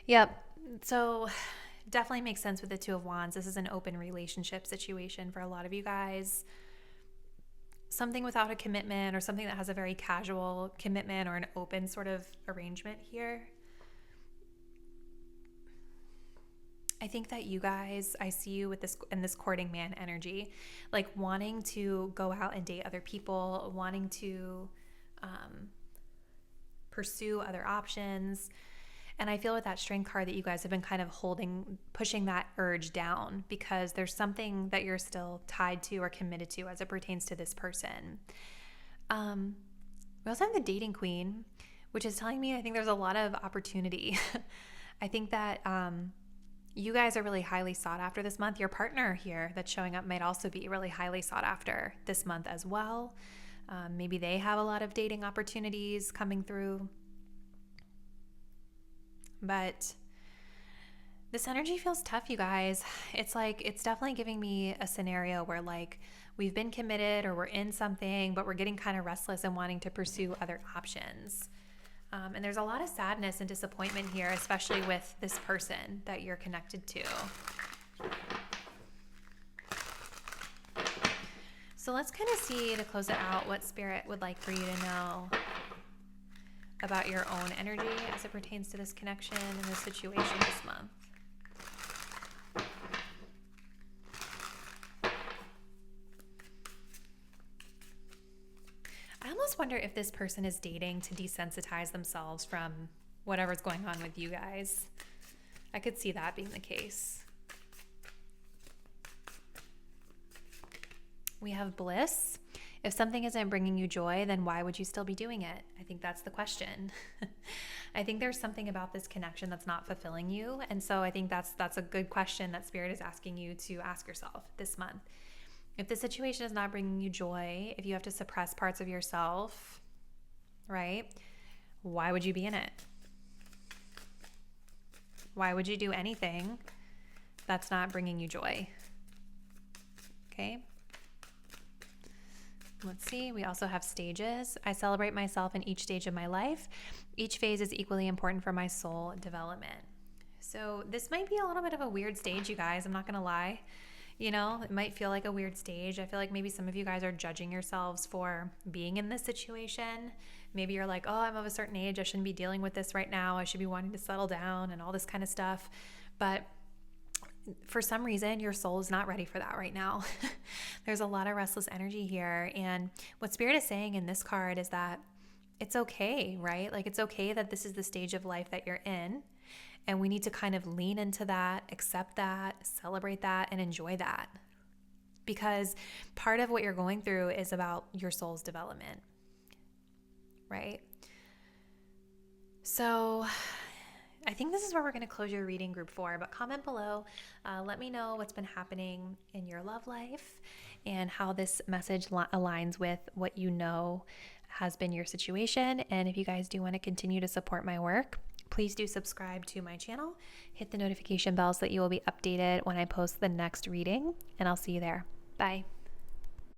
Yep. So definitely makes sense with the Two of Wands. This is an open relationship situation for a lot of you guys. Something without a commitment, or something that has a very casual commitment or an open sort of arrangement here. I think that you guys, I see you with this in this courting man energy, like wanting to go out and date other people, wanting to pursue other options. And I feel with that Strength card that you guys have been kind of pushing that urge down, because there's something that you're still tied to or committed to as it pertains to this person. We also have the dating queen, which is telling me I think there's a lot of opportunity. I think that you guys are really highly sought after this month. Your partner here that's showing up might also be really highly sought after this month as well. Maybe they have a lot of dating opportunities coming through. But this energy feels tough, you guys. It's like, it's definitely giving me a scenario where like we've been committed or we're in something, but we're getting kind of restless and wanting to pursue other options. And there's a lot of sadness and disappointment here, especially with this person that you're connected to. So let's kind of see, to close it out, what Spirit would like for you to know about your own energy as it pertains to this connection and this situation this month. I almost wonder if this person is dating to desensitize themselves from whatever's going on with you guys. I could see that being the case. We have bliss. If something isn't bringing you joy, then why would you still be doing it? I think that's the question. I think there's something about this connection that's not fulfilling you. And so I think that's a good question that Spirit is asking you to ask yourself this month. If the situation is not bringing you joy, if you have to suppress parts of yourself, right? Why would you be in it? Why would you do anything that's not bringing you joy? Okay. Let's see. We also have stages. I celebrate myself in each stage of my life. Each phase is equally important for my soul development. So this might be a little bit of a weird stage, you guys. I'm not going to lie. You know, it might feel like a weird stage. I feel like maybe some of you guys are judging yourselves for being in this situation. Maybe you're like, oh, I'm of a certain age. I shouldn't be dealing with this right now. I should be wanting to settle down and all this kind of stuff. But for some reason, your soul is not ready for that right now. There's a lot of restless energy here. And what Spirit is saying in this card is that it's okay, right? Like, it's okay that this is the stage of life that you're in. And we need to kind of lean into that, accept that, celebrate that, and enjoy that. Because part of what you're going through is about your soul's development, right? So I think this is where we're going to close your reading group 4, but comment below. Let me know what's been happening in your love life and how this message aligns with what you know has been your situation. And if you guys do want to continue to support my work, please do subscribe to my channel. Hit the notification bell so that you will be updated when I post the next reading, and I'll see you there. Bye.